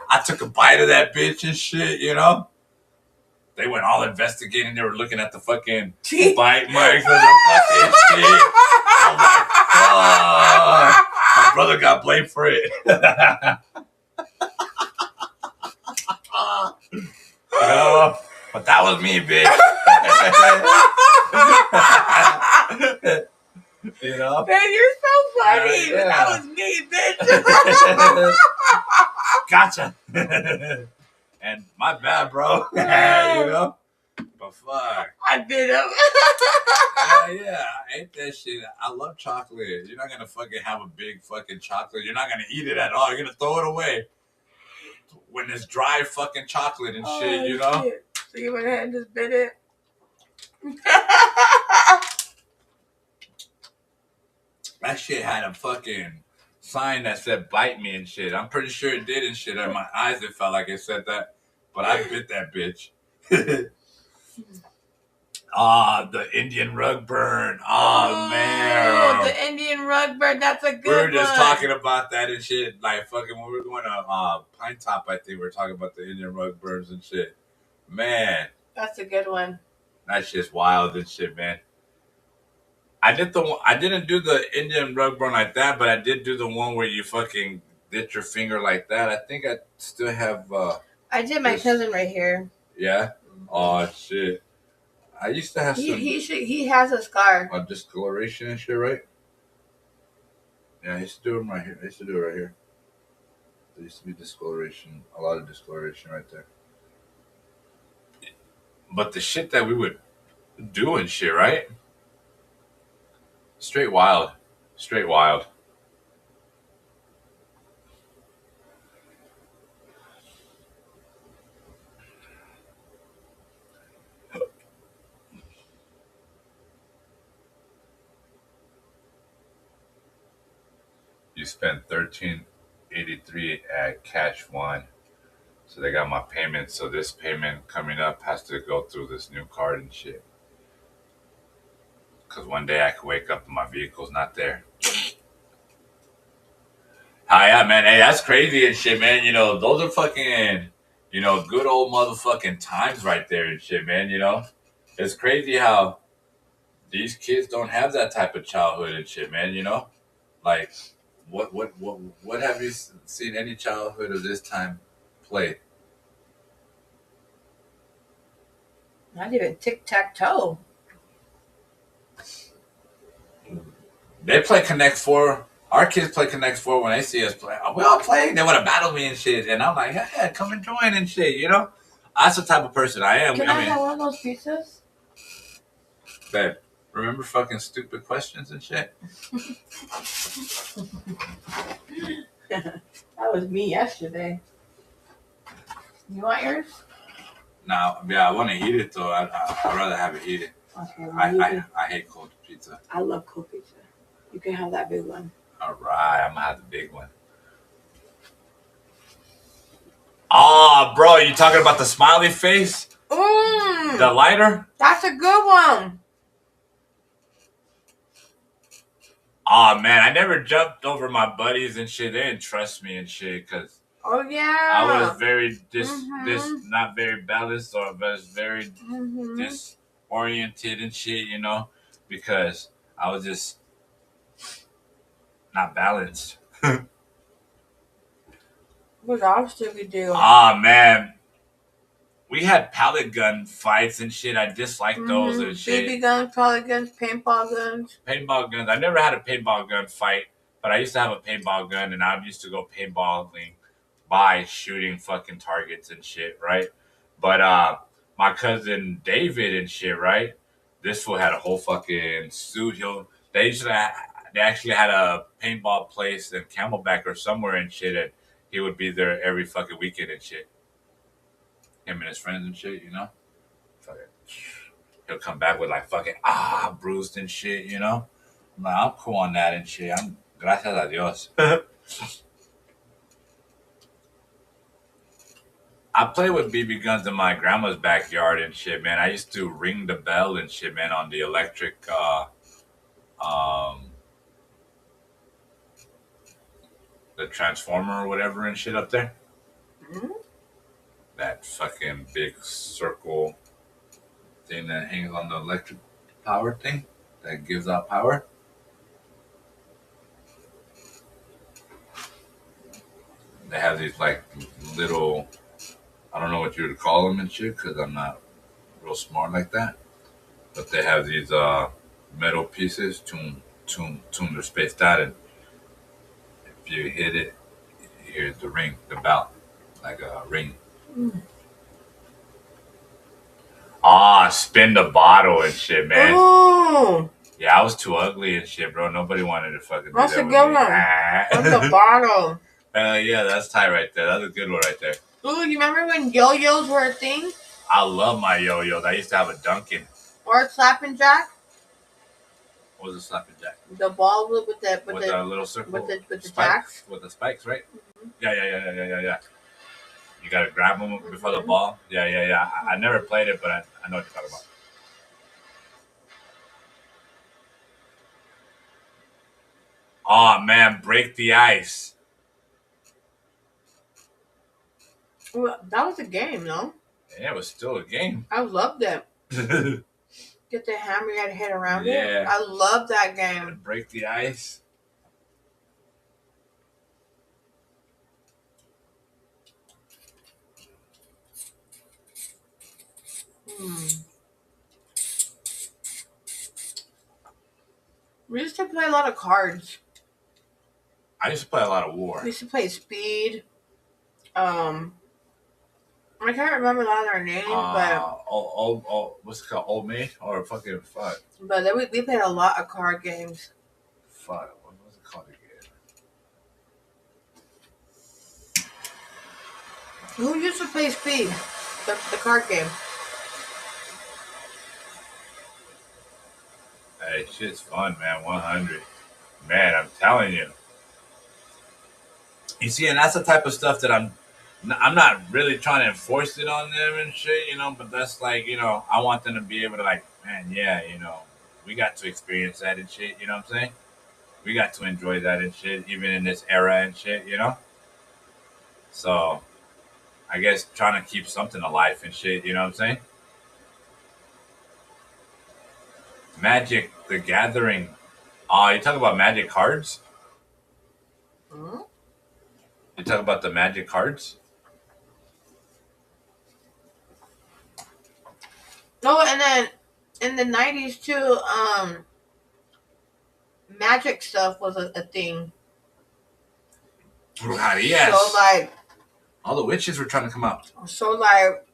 I took a bite of that bitch and shit, you know? They went all investigating. They were looking at the fucking bite marks of the fucking shit. I'm like, fuck. My brother got blamed for it. You know? But that was me, bitch. You know? Man, you're so funny. Yeah. That was me, bitch. Gotcha. And my bad, bro. You know? But fuck. I did him. Yeah, I ate that shit. I love chocolate. You're not gonna fucking have a big fucking chocolate. You're not gonna eat it at all. You're gonna throw it away. When it's dry fucking chocolate and shit, you know? Shit. So you went ahead and just bit it? That shit had a fucking sign that said bite me and shit. I'm pretty sure it did and shit. In my eyes, it felt like it said that. But I bit that bitch. The Indian rug burn. Oh, man. The Indian rug burn. That's a good one. We were just talking about that and shit. Like, fucking, when we were going to Pine Top, I think we were talking about the Indian rug burns and shit. Man. That's a good one. That shit's wild and shit, man. I didn't do the Indian rug burn like that, but I did do the one where you fucking did your finger like that. I think I still have. I did my cousin right here. Yeah. Oh shit. I used to have some. He has a scar. Discoloration and shit, right? Yeah, I used to do them right here. I used to do it right here. There used to be discoloration, a lot of discoloration right there. But the shit that we would do and shit, right? Straight wild. Straight wild. You spent $13.83 at Cash One. So they got my payment. So this payment coming up has to go through this new card and shit. Because one day I could wake up and my vehicle's not there. Ah, yeah, man. Hey, that's crazy and shit, man. You know, those are fucking, you know, good old motherfucking times right there and shit, man. You know, it's crazy how these kids don't have that type of childhood and shit, man. You know, like, what have you seen any childhood of this time play? Not even tic-tac-toe. They play Connect Four. Our kids play Connect Four when they see us play. We all play. They want to battle me and shit, and I'm like, yeah, come and join and shit. You know, that's the type of person I am. Can I have one of those pizzas? Babe, remember fucking stupid questions and shit? That was me yesterday. You want yours? No, yeah, I want to eat it though. I'd rather have it heated. Okay. I hate cold pizza. I love cold pizza. You can have that big one. All right, I'm gonna have the big one. Oh, bro, you talking about the smiley face? The lighter? That's a good one. Oh man, I never jumped over my buddies and shit. They didn't trust me and shit because Oh yeah. I was very not very balanced or was very disoriented and shit, you know, because I was just not balanced. What else did we do? Ah man, we had pellet gun fights and shit. I dislike those and shit. BB guns, pellet guns, paintball guns. Paintball guns. I never had a paintball gun fight, but I used to have a paintball gun, and I used to go paintballing by shooting fucking targets and shit, right? But my cousin David and shit, right? This fool had a whole fucking suit. They actually had a paintball place in Camelback or somewhere and shit, and he would be there every fucking weekend and shit. Him and his friends and shit, you know? Fucking, he'll come back with like fucking bruised and shit, you know? I'm like, I'm cool on that and shit. I'm gracias a Dios. I play with BB guns in my grandma's backyard and shit, man. I used to ring the bell and shit, man, on the electric the transformer or whatever and shit up there. That fucking big circle thing that hangs on the electric power thing that gives out power. They have these like little, I don't know what you would call them and shit because I'm not real smart like that. But they have these metal pieces, they're spaced out, and if you hit it, you hear the ring, the bell, like a ring. Spin the bottle and shit, man. Ooh. Yeah, I was too ugly and shit, bro. Nobody wanted to fucking do That's that a with good me. one. Spin the bottle. Yeah, that's tight right there. That's a good one right there. Ooh, you remember when yo-yos were a thing? I love my yo-yos. I used to have a Duncan. Or a slapping jack? What was a slapping jack? The ball with the little circle. with the spikes, jacks. with the spikes, right? Yeah. You gotta grab them before the ball. Yeah. I never played it, but I know what you're talking about. Oh man, break the ice. Well, that was a game, no? Yeah, it was still a game. I loved it. Get the hammer, you gotta hit around it. Yeah. I love that game. Break the ice. We used to play a lot of cards. I used to play a lot of War. We used to play Speed. I can't remember a lot of their names, but what's it called? Old Maid or fucking fuck. But then we played a lot of card games. Fuck, what was it called again? Who used to play Speed? The card game. Hey, shit's fun, man. 100. Man, I'm telling you. You see, and that's the type of stuff that I'm not really trying to enforce it on them and shit, you know, but that's like, you know, I want them to be able to like, man, yeah, you know, we got to experience that and shit, you know what I'm saying? We got to enjoy that and shit, even in this era and shit, you know? So, I guess trying to keep something alive and shit, you know what I'm saying? Magic, the Gathering. You talk about Magic cards? Hmm? You talk about the Magic cards? Oh, and then in the 90s too, magic stuff was a thing. God, yes. So like all the witches were trying to come out. So like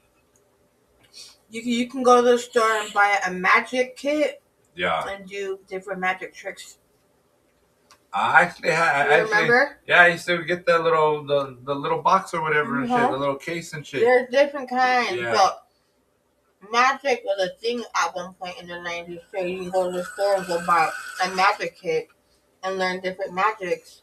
you can go to the store and buy a magic kit. Yeah. And do different magic tricks. I actually had. Remember? Yeah, I used to get the little box or whatever and shit, the little case and shit. There's different kinds, Yeah. but magic was a thing at one point in the 90s. So you can go to the store and go buy a magic kit and learn different magics.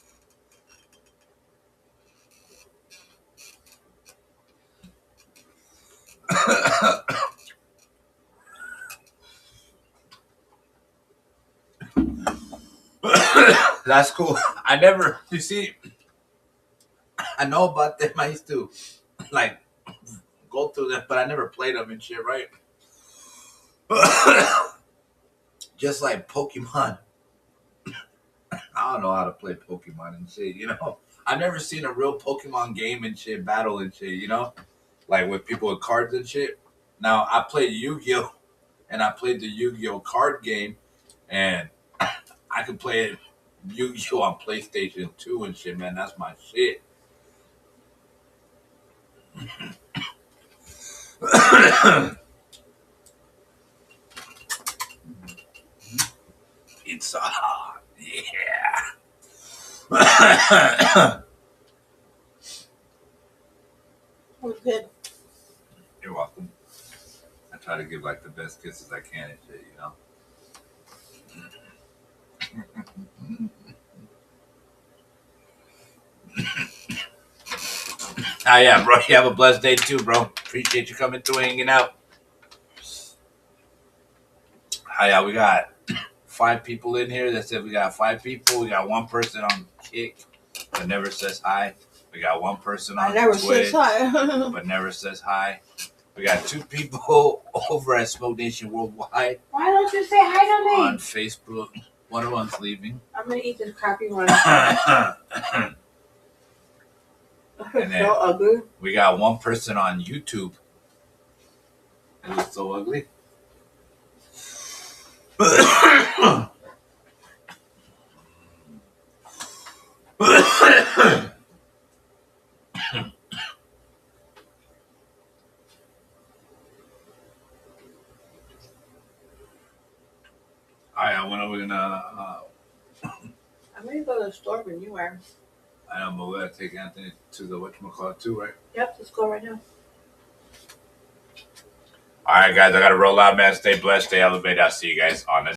That's cool. I never, you see, I know about them. I used to like go through them, but I never played them and shit, right? Just like Pokemon. I don't know how to play Pokemon and shit, you know? I've never seen a real Pokemon game and shit, battle and shit, you know? Like with people with cards and shit. Now, I played Yu-Gi-Oh! And I played the Yu-Gi-Oh! Card game, and I could play Yu-Gi-Oh! On PlayStation 2 and shit, man. That's my shit. It's yeah. Was good. You're welcome. I try to give like the best kisses I can and shit, you know. Yeah, bro. You have a blessed day too, bro. Appreciate you coming through, hanging out. Yeah, we got 5 people in here. That's it. We got 5 people. We got 1 person on Kick, but never says hi. We got 1 person on Twitch, but never says hi. We got 2 people over at Smoke Nation Worldwide. Why don't you say hi to me? On Facebook. One of them's leaving. I'm gonna eat this crappy one. And then so ugly. We got 1 person on YouTube. It looks so ugly. Alright, when are we gonna I'm gonna go to the store when you are. I know, but we gotta take Anthony to the whatchamacallit too, right? Yep, let's go right now. Alright guys, I gotta roll out, man. Stay blessed, stay elevated. I'll see you guys on the